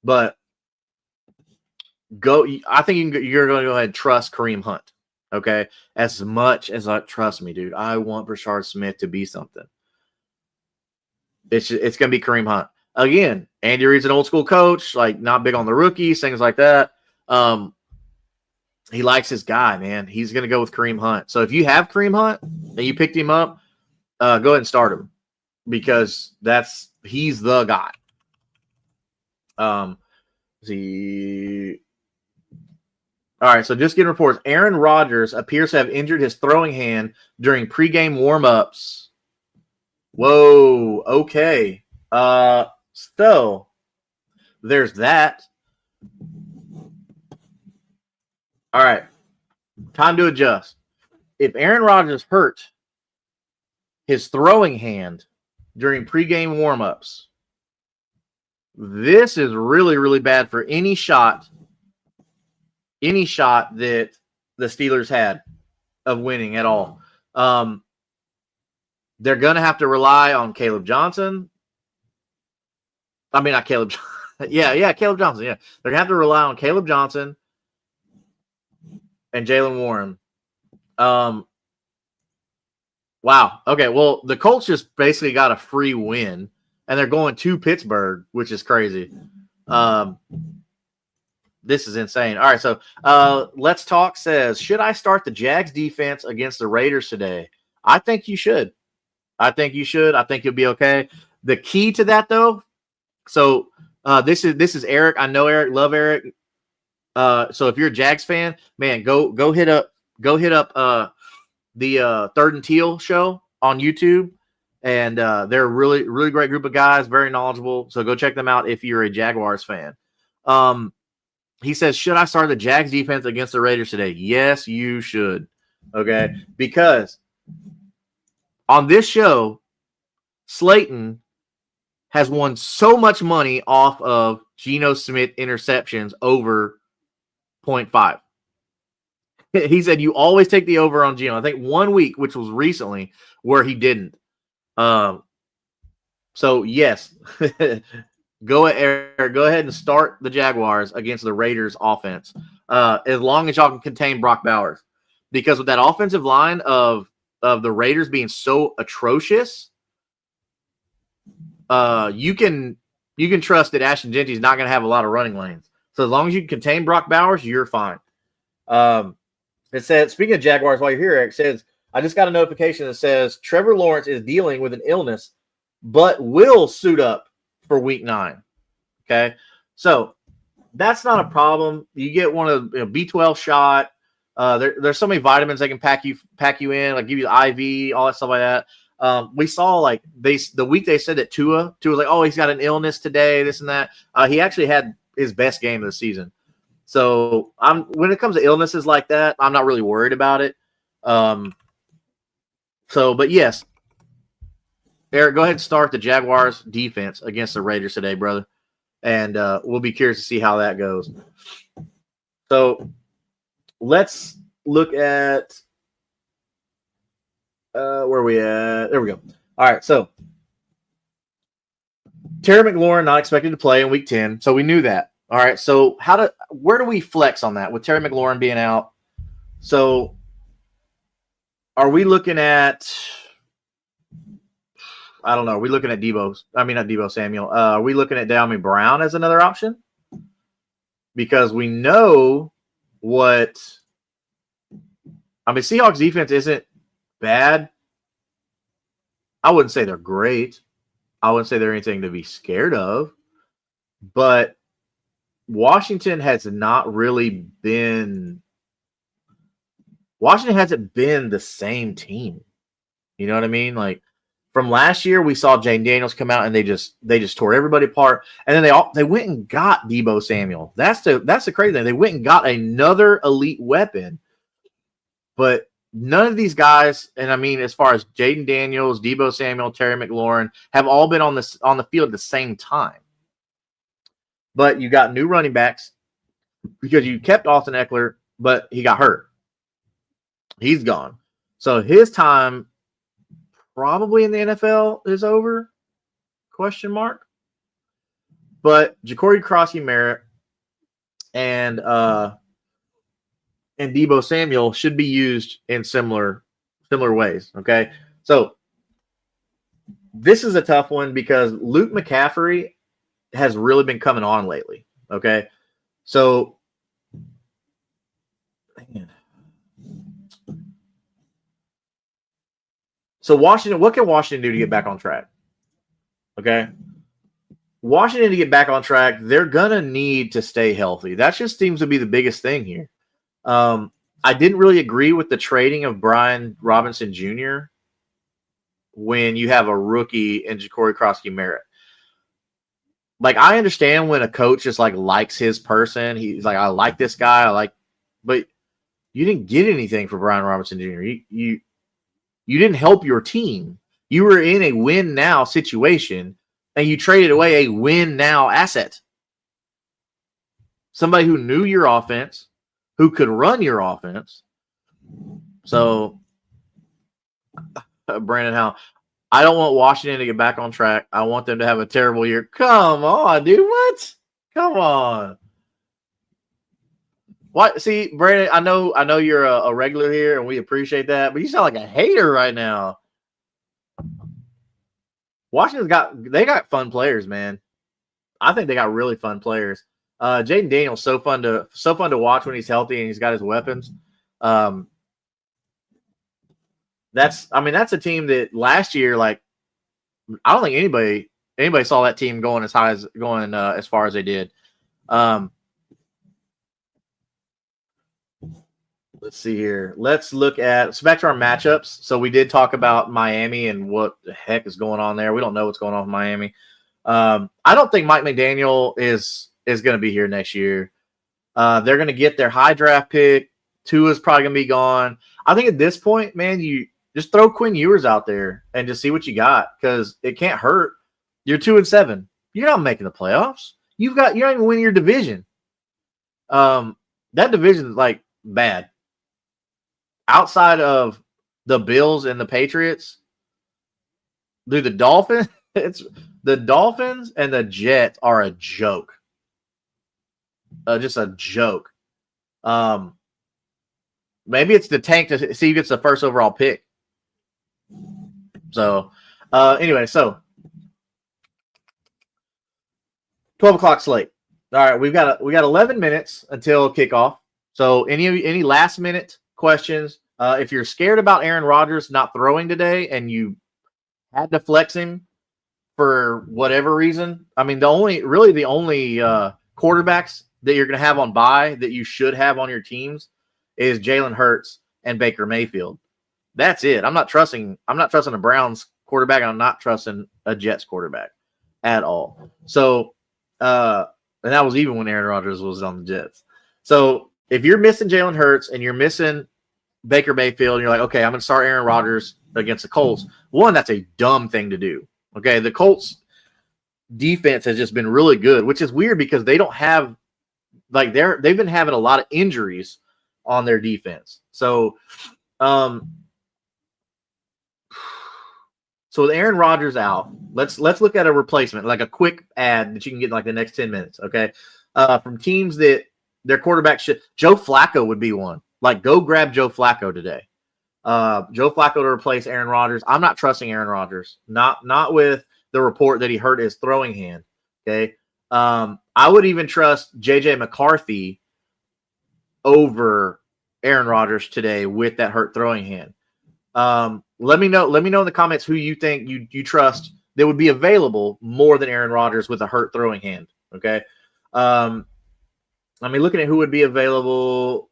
But I think you're going to go ahead and trust Kareem Hunt. Okay, as much as trust me, dude, I want Brashard Smith to be something. It's going to be Kareem Hunt again. Andy Reid's an old school coach, like not big on the rookies, things like that. He likes his guy, man. He's going to go with Kareem Hunt. So if you have Kareem Hunt and you picked him up, go ahead and start him because he's the guy. All right, so just getting reports. Aaron Rodgers appears to have injured his throwing hand during pregame warm-ups. Whoa, okay. So there's that. All right, time to adjust. If Aaron Rodgers hurt his throwing hand during pregame warm-ups, this is really, really bad for any shot that the Steelers had of winning at all. They're going to have to rely on Caleb Johnson. I mean, not Caleb. Yeah, Caleb Johnson. Yeah, they're going to have to rely on Caleb Johnson and Jaylen Warren. Wow. Okay, well, the Colts just basically got a free win, and they're going to Pittsburgh, which is crazy. This is insane. All right, so Let's Talk says, should I start the Jags defense against the Raiders today? I think you should. I think you'll be okay. The key to that, though, so this is Eric. I know Eric. Love Eric. So if you're a Jags fan, man, go hit up the Third and Teal show on YouTube, and they're a really, really great group of guys, very knowledgeable. So go check them out if you're a Jaguars fan. He says, should I start the Jags defense against the Raiders today? Yes, you should. Okay, because on this show, Slayton has won so much money off of Geno Smith interceptions over 0.5. He said you always take the over on Geno. I think 1 week, which was recently, where he didn't. So yes, go ahead and start the Jaguars against the Raiders offense. As long as y'all can contain Brock Bowers, because with that offensive line of the Raiders being so atrocious, you can trust that Ashton Genty's not going to have a lot of running lanes. So as long as you can contain Brock Bowers, you're fine. It said, speaking of Jaguars, while you're here, Eric says, I just got a notification that says Trevor Lawrence is dealing with an illness, but will suit up for week 9. Okay. So that's not a problem. You get one of B12 shot. There's so many vitamins they can pack you in, like give you the IV, all that stuff like that. We saw like the week they said that Tua was like, oh, he's got an illness today, this and that. He actually had his best game of the season. So when it comes to illnesses like that, I'm not really worried about it. But yes, Eric, go ahead and start the Jaguars defense against the Raiders today, brother. And we'll be curious to see how that goes. So let's look at where we at. There we go. All right. So Terry McLaurin not expected to play in week 10. So we knew that. All right. So where do we flex on that with Terry McLaurin being out? So are we looking at, I don't know. Are we looking at not Debo Samuel. Are we looking at Dalvin Brown as another option? Because we know Seahawks defense isn't bad. I wouldn't say they're great. I wouldn't say they're anything to be scared of. But Washington hasn't been the same team. You know what I mean? Like, From last year, we saw Jane Daniels come out and they just tore everybody apart. And then they went and got Deebo Samuel. That's the crazy thing. They went and got another elite weapon, but none of these guys, and I mean, as far as Jaden Daniels, Deebo Samuel, Terry McLaurin, have all been on the field at the same time. But you got new running backs because you kept Austin Eckler, but he got hurt. He's gone. So his time probably in the NFL is over, ? But Jacory Crosby-Merritt and Deebo Samuel should be used in similar ways, okay? So this is a tough one because Luke McCaffrey has really been coming on lately, okay? So Washington, what can Washington do to get back on track? Okay. Washington to get back on track, they're going to need to stay healthy. That just seems to be the biggest thing here. I didn't really agree with the trading of Brian Robinson Jr. when you have a rookie in Jacory Crosby-Merritt. Like, I understand when a coach just like likes his person. He's like, I like this guy. But you didn't get anything for Brian Robinson Jr. You didn't help your team. You were in a win now situation, and you traded away a win now asset. Somebody who knew your offense, who could run your offense. So, Brandon Howe, I don't want Washington to get back on track. I want them to have a terrible year. Come on, dude. What? Come on. What? See, Brandon, I know you're a regular here, and we appreciate that, but you sound like a hater right now. Washington's got fun players, man. I think they got really fun players. Jaden Daniels so fun to watch when he's healthy and he's got his weapons. That's a team that last year, like, I don't think anybody saw that team going as far as they did. Let's see here. Let's look at back to our matchups. So we did talk about Miami and what the heck is going on there. We don't know what's going on with Miami. I don't think Mike McDaniel is going to be here next year. They're going to get their high draft pick. Tua's probably going to be gone. I think at this point, man, you just throw Quinn Ewers out there and just see what you got because it can't hurt. You're 2-7. You're not making the playoffs. You're not even winning your division. That division is like bad. Outside of the Bills and the Patriots, dude, the Dolphins and the Jets are a joke. Just a joke. Maybe it's the tank to see who gets the first overall pick. So, anyway, so 12 o'clock slate. All right, we got 11 minutes until kickoff. So, any last minute questions? If you're scared about Aaron Rodgers not throwing today and you had to flex him for whatever reason, I mean, the only quarterbacks that you're going to have on bye that you should have on your teams is Jalen Hurts and Baker Mayfield. That's it. I'm not trusting a Browns quarterback. I'm not trusting a Jets quarterback at all. So, and that was even when Aaron Rodgers was on the Jets. So if you're missing Jalen Hurts and you're missing Baker Mayfield, and you're like, okay, I'm going to start Aaron Rodgers against the Colts. One, that's a dumb thing to do. Okay, the Colts defense has just been really good, which is weird because they don't have they've been having a lot of injuries on their defense. So, with Aaron Rodgers out, let's look at a replacement, like a quick ad that you can get in like the next 10 minutes. Okay, from teams that their quarterback should. Joe Flacco would be one. Like, go grab Joe Flacco today. Joe Flacco to replace Aaron Rodgers. I'm not trusting Aaron Rodgers. Not with the report that he hurt his throwing hand. Okay. I would even trust J.J. McCarthy over Aaron Rodgers today with that hurt throwing hand. Let me know in the comments who you think you trust that would be available more than Aaron Rodgers with a hurt throwing hand. Okay. Looking at who would be available.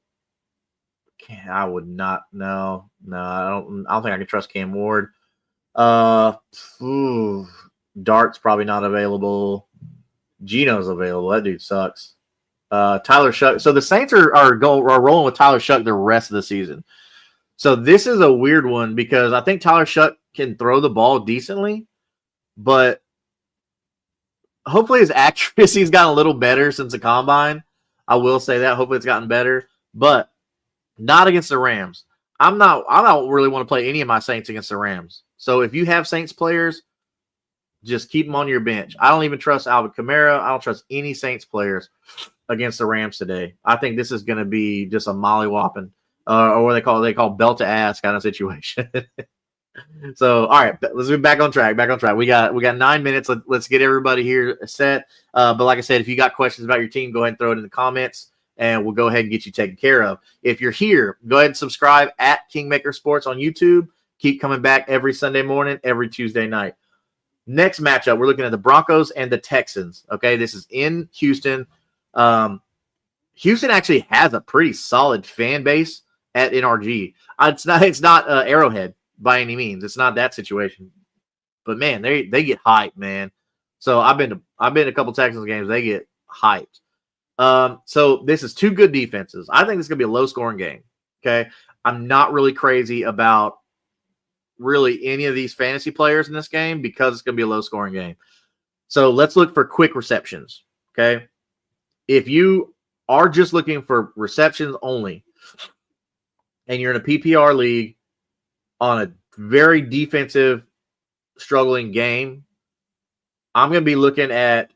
I would not. No, I don't think I can trust Cam Ward. Uh, Dart's probably not available. Gino's available. That dude sucks. Tyler Shuck. So the Saints are rolling with Tyler Shuck the rest of the season. So this is a weird one because I think Tyler Shuck can throw the ball decently, but hopefully his accuracy's gotten a little better since the combine. I will say that. Hopefully it's gotten better, but not against the Rams. I don't really want to play any of my Saints against the Rams. So if you have Saints players, just keep them on your bench. I don't even trust Alvin Kamara. I don't trust any Saints players against the Rams today. I think this is going to be just a mollywhopping, or what they call belt to ass kind of situation. So, all right, let's be back on track. We got 9 minutes. Let's get everybody here set. But like I said, if you got questions about your team, go ahead and throw it in the comments, and we'll go ahead and get you taken care of. If you're here, go ahead and subscribe at Kingmaker Sports on YouTube. Keep coming back every Sunday morning, every Tuesday night. Next matchup, we're looking at the Broncos and the Texans. Okay, this is in Houston. Houston actually has a pretty solid fan base at NRG. It's not Arrowhead by any means. It's not that situation. But man, they get hyped, man. So I've been to a couple Texans games. They get hyped. So this is two good defenses. I think this is gonna be a low scoring game. Okay, I'm not really crazy about really any of these fantasy players in this game because it's going to be a low-scoring game. So let's look for quick receptions, okay? If you are just looking for receptions only and you're in a PPR league on a very defensive, struggling game, I'm going to be looking at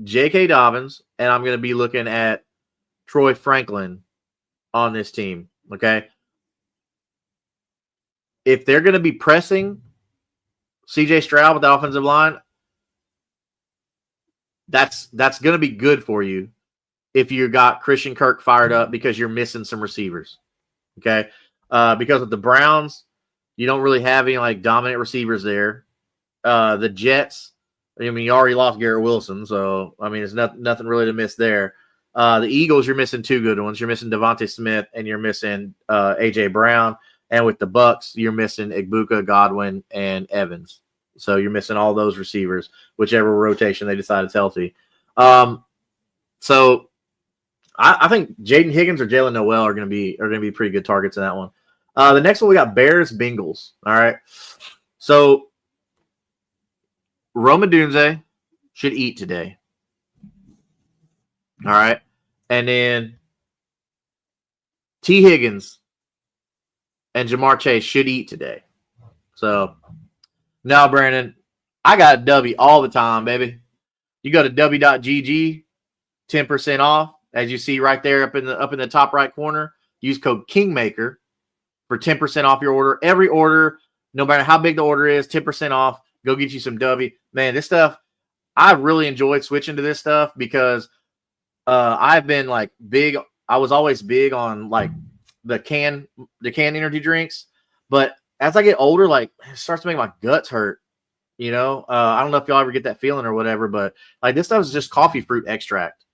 J.K. Dobbins and I'm going to be looking at Troy Franklin on this team, okay? If they're going to be pressing C.J. Stroud with the offensive line, that's going to be good for you if you got Christian Kirk fired up because you're missing some receivers, okay? Because with the Browns, you don't really have any like dominant receivers there. The Jets, I mean, you already lost Garrett Wilson, so I mean, it's nothing really to miss there. The Eagles, you're missing two good ones. You're missing Devontae Smith and you're missing A.J. Brown. And with the Bucks, you're missing Igbuka, Godwin, and Evans. So you're missing all those receivers, whichever rotation they decide is healthy. So I think Jaden Higgins or Jalen Noel are going to be pretty good targets in that one. The next one we got Bears Bengals. All right, so Rome Odunze should eat today. All right, and then T. Higgins and Jamar Chase should eat today. So, now, Brandon, I got a W all the time, baby. You go to w.gg, 10% off, as you see right there up in the top right corner. Use code KINGMAKER for 10% off your order. Every order, no matter how big the order is, 10% off. Go get you some W. Man, this stuff, I really enjoyed switching to this stuff because I've been like big. I was always big on like the canned energy drinks, but as I get older, like it starts to make my guts hurt. You know, I don't know if y'all ever get that feeling or whatever, but like this stuff is just coffee fruit extract,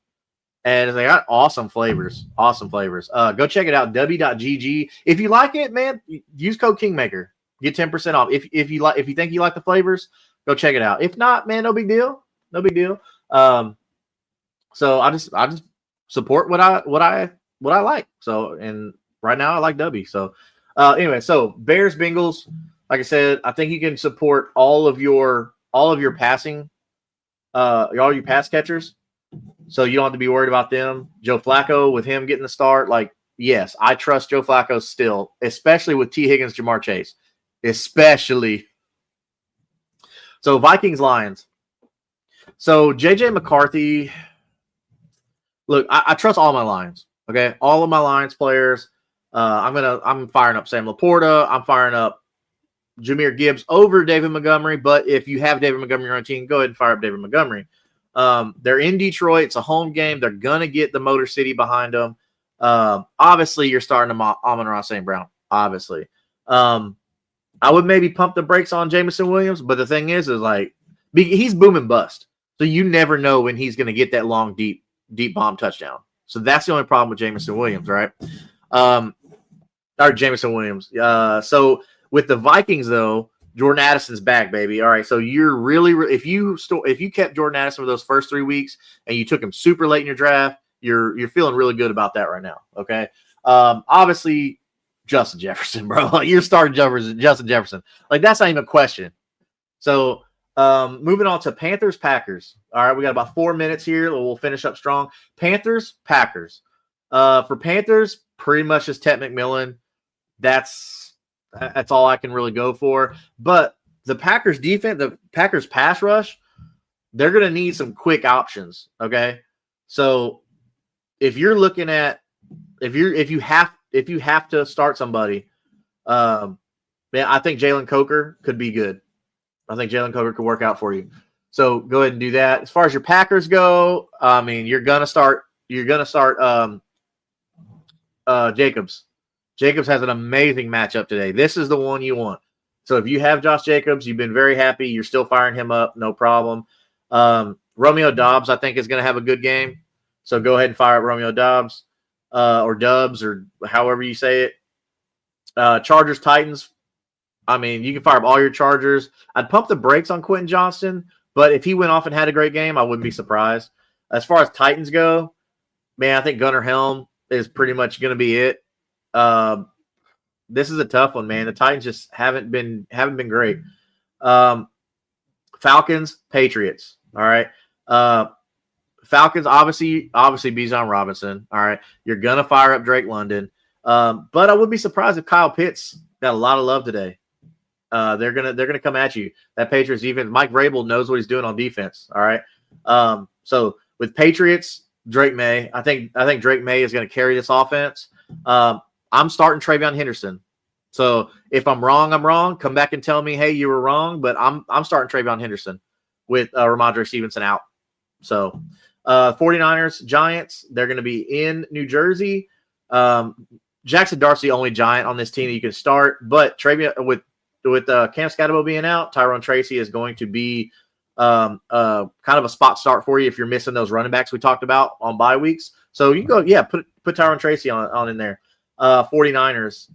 and they got awesome flavors. Go check it out, w.gg. If you like it, man, use code KINGMAKER. Get 10% off. If you think you like the flavors, go check it out. If not, man, no big deal. So I just support what I like. So, and right now I like W. So anyway, so Bears Bengals, like I said, I think you can support all of your passing, all your pass catchers. So you don't have to be worried about them. Joe Flacco, with him getting the start, like, yes, I trust Joe Flacco still, especially with T. Higgins, Jamar Chase. Especially. So Vikings Lions. So JJ McCarthy. Look, I trust all my Lions. Okay, all of my Lions players. I'm firing up Sam Laporta. I'm firing up Jahmyr Gibbs over David Montgomery. But if you have David Montgomery on your team, go ahead and fire up David Montgomery. They're in Detroit. It's a home game. They're gonna get the Motor City behind them. Obviously, you're starting Amon-Ra St. Brown. Obviously, I would maybe pump the brakes on Jameson Williams. But the thing is like he's boom and bust. So you never know when he's gonna get that long, deep bomb touchdown. So that's the only problem with Jameson Williams, right? Or Jameson Williams. So With the Vikings, though, Jordan Addison's back, baby. All right, so you're really if you kept Jordan Addison for those first 3 weeks and you took him super late in your draft, you're feeling really good about that right now. Okay, obviously Justin Jefferson, bro. You're starting Justin Jefferson. Like that's not even a question. So moving on to Panthers Packers. All right, we got about 4 minutes here. We'll finish up strong. Panthers Packers. For Panthers, pretty much just Ted McMillan. That's all I can really go for. But the Packers defense, the Packers pass rush, they're going to need some quick options. Okay, so if you're looking at if you have to start somebody, man, I think Jalen Coker could be good. I think Jalen Coker could work out for you. So go ahead and do that. As far as your Packers go, I mean, you're gonna start Jacobs. Jacobs has an amazing matchup today. This is the one you want. So if you have Josh Jacobs, you've been very happy. You're still firing him up, no problem. Romeo Dobbs, I think, is going to have a good game. So go ahead and fire up Romeo Dobbs or Dubs or however you say it. Chargers, Titans. I mean, you can fire up all your Chargers. I'd pump the brakes on Quentin Johnston, but if he went off and had a great game, I wouldn't be surprised. As far as Titans go, man, I think Gunnar Helm is pretty much going to be it. This is a tough one, man. The Titans just haven't been great. Falcons, Patriots. All right. Falcons, obviously Bijan Robinson. All right. You're gonna fire up Drake London. But I would be surprised if Kyle Pitts got a lot of love today. They're gonna come at you. That Patriots defense, Mike Vrabel knows what he's doing on defense. All right. So with Patriots, Drake May, I think Drake May is gonna carry this offense. I'm starting TreVeyon Henderson. So if I'm wrong, I'm wrong. Come back and tell me, hey, you were wrong. But I'm starting TreVeyon Henderson with Ramondre Stevenson out. So 49ers, Giants, they're going to be in New Jersey. Jackson Dart's the only Giant on this team that you can start. But TreVeyon, with Cam Scatterbo being out, Tyrone Tracy is going to be kind of a spot start for you if you're missing those running backs we talked about on bye weeks. So you can go, put Tyrone Tracy on in there. 49ers,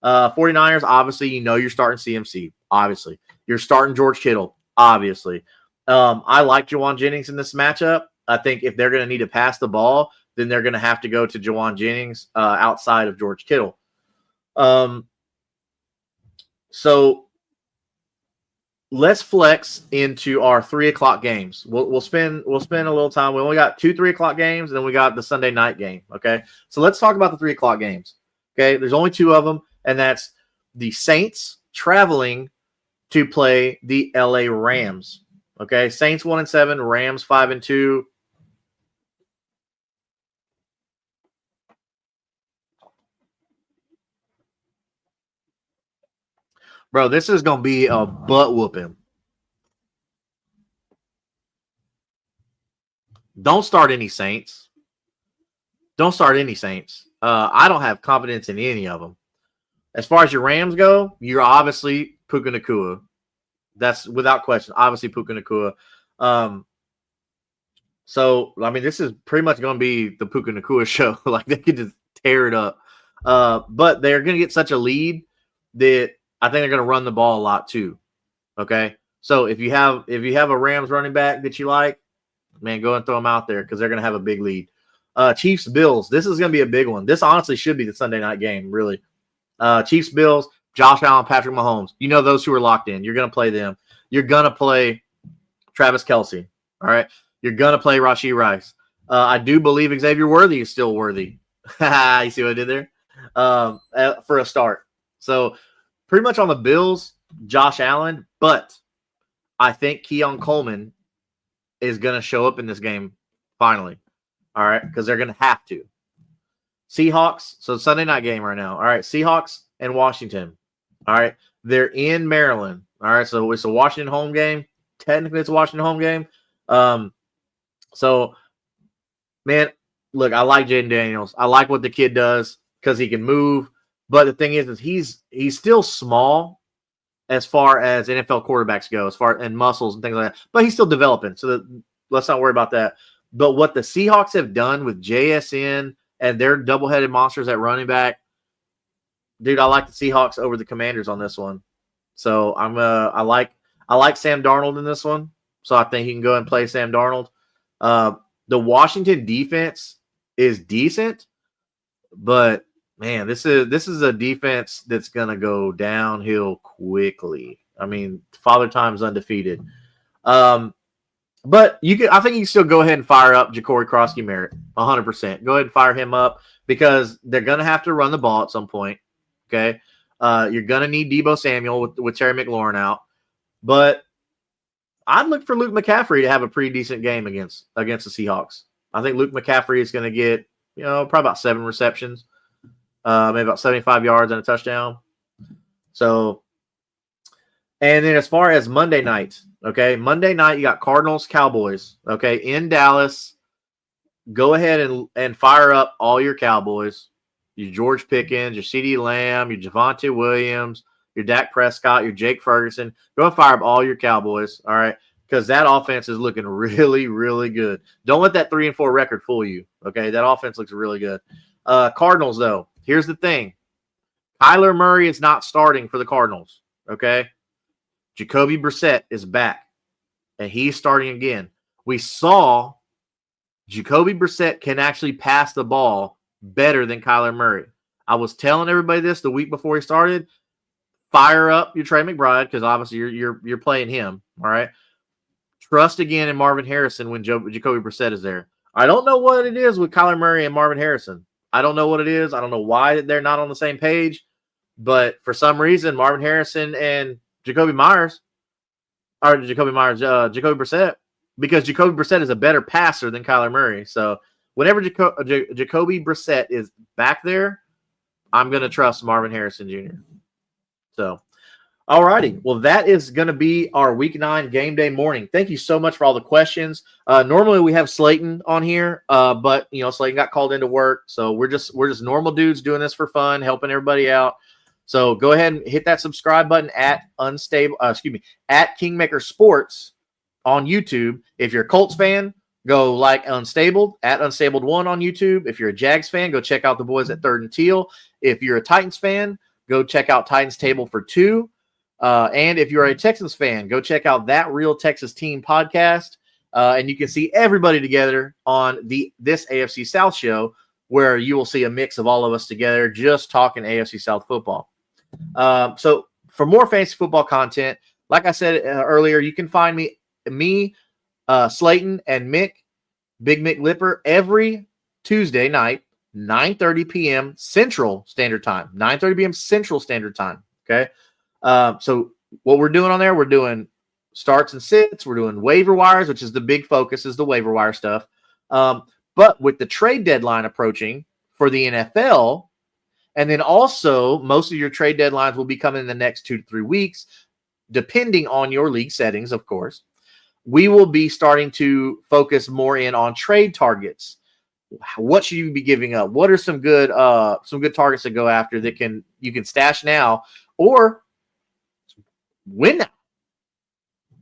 obviously, you're starting CMC. Obviously, you're starting George Kittle. Obviously, I like Jawan Jennings in this matchup. I think if they're going to need to pass the ball, then they're going to have to go to Jawan Jennings outside of George Kittle. So let's flex into our 3:00 games. We'll spend a little time. We only got 2 3:00 games, and then we got the Sunday night game. Okay, so let's talk about the 3:00 games. Okay, there's only 2 of them, and that's the Saints traveling to play the LA Rams. Okay, Saints 1-7, Rams 5-2. Bro, this is going to be a butt whooping. Don't start any Saints. I don't have confidence in any of them. As far as your Rams go, you're obviously Puka Nacua. That's without question. Obviously Puka Nacua. So, I mean, this is pretty much going to be the Puka Nacua show. Like, they could just tear it up. But they're going to get such a lead that I think they're going to run the ball a lot too. Okay? So, if you have a Rams running back that you like, man, go and throw them out there because they're going to have a big lead. Chiefs, Bills. This is going to be a big one. This honestly should be the Sunday night game, really. Chiefs, Bills, Josh Allen, Patrick Mahomes. You know those who are locked in. You're going to play them. You're going to play Travis Kelce. All right? You're going to play Rashee Rice. I do believe Xavier Worthy is still worthy. You see what I did there? For a start. So, pretty much on the Bills, Josh Allen, but I think Keon Coleman is going to show up in this game finally. All right, because they're going to have to. Seahawks, so Sunday night game right now. All right, Seahawks and Washington. All right, they're in Maryland. All right, so it's a Washington home game. Technically, it's a Washington home game. So, man, look, I like Jaden Daniels. I like what the kid does because he can move. But the thing is he's still small as far as NFL quarterbacks go, and muscles and things like that. But he's still developing, so let's not worry about that. But what the Seahawks have done with JSN and their double-headed monsters at running back, dude, I like the Seahawks over the Commanders on this one. So I like Sam Darnold in this one. So I think he can go and play Sam Darnold. The Washington defense is decent, but man, this is a defense that's gonna go downhill quickly. I mean, Father Time's undefeated. But I think you can still go ahead and fire up Ja'Cory Krosky-Merritt 100%. Go ahead and fire him up because they're going to have to run the ball at some point. Okay. You're going to need Deebo Samuel with Terry McLaurin out. But I'd look for Luke McCaffrey to have a pretty decent game against the Seahawks. I think Luke McCaffrey is going to get, probably about 7 receptions, maybe about 75 yards and a touchdown. So, and then as far as Monday night, okay, Monday night you got Cardinals, Cowboys, okay, in Dallas. Go ahead and fire up all your Cowboys, your George Pickens, your CeeDee Lamb, your Javonte Williams, your Dak Prescott, your Jake Ferguson. Go and fire up all your Cowboys, all right, because that offense is looking really, really good. Don't let that 3-4 record fool you, okay? That offense looks really good. Cardinals, though, here's the thing. Kyler Murray is not starting for the Cardinals, okay? Jacoby Brissett is back, and he's starting again. We saw Jacoby Brissett can actually pass the ball better than Kyler Murray. I was telling everybody this the week before he started. Fire up your Trey McBride because obviously you're playing him, all right? Trust again in Marvin Harrison when Jacoby Brissett is there. I don't know what it is with Kyler Murray and Marvin Harrison. I don't know what it is. I don't know why they're not on the same page, but for some reason, Marvin Harrison and Jacoby Brissett, because Jacoby Brissett is a better passer than Kyler Murray. So whenever Jacoby Brissett is back there, I'm going to trust Marvin Harrison Jr. So, all righty. Well, that is going to be our Week 9 game day morning. Thank you so much for all the questions. Normally we have Slayton on here, but Slayton got called into work, so we're just normal dudes doing this for fun, helping everybody out. So go ahead and hit that subscribe button at Kingmaker Sports on YouTube. If you're a Colts fan, go like Unstabled at Unstabled1 on YouTube. If you're a Jags fan, go check out the boys at Third and Teal. If you're a Titans fan, go check out Titans Table for Two. And if you're a Texans fan, go check out That Real Texas Team podcast. And you can see everybody together on this AFC South show, where you will see a mix of all of us together just talking AFC South football. So for more fantasy football content, like I said earlier, you can find me, Slayton, and Big Mick Lipper every Tuesday night, 9:30 p.m. Central Standard Time. 9:30 p.m. Central Standard Time. Okay. So what we're doing on there, we're doing starts and sits. We're doing waiver wires, which is the big focus, is the waiver wire stuff. But with the trade deadline approaching for the NFL, and then also most of your trade deadlines will be coming in the next 2 to 3 weeks, depending on your league settings, of course. We will be starting to focus more in on trade targets. What should you be giving up? What are some good targets to go after that you can stash now or win now?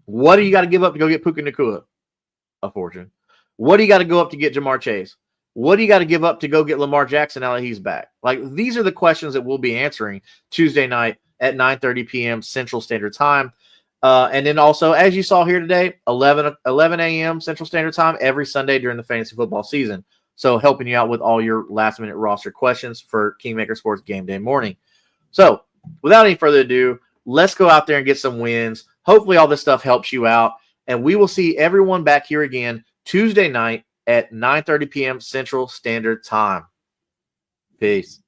What do you got to give up to go get Puka Nacua? A fortune. What do you got to go up to get Jamar Chase? What do you got to give up to go get Lamar Jackson now that he's back? Like, these are the questions that we'll be answering Tuesday night at 9:30 p.m. Central Standard Time. And then also, as you saw here today, 11 a.m. Central Standard Time every Sunday during the fantasy football season. So helping you out with all your last-minute roster questions for Kingmaker Sports Game Day morning. So without any further ado, let's go out there and get some wins. Hopefully all this stuff helps you out. And we will see everyone back here again Tuesday night at 9:30 p.m. Central Standard Time. Peace.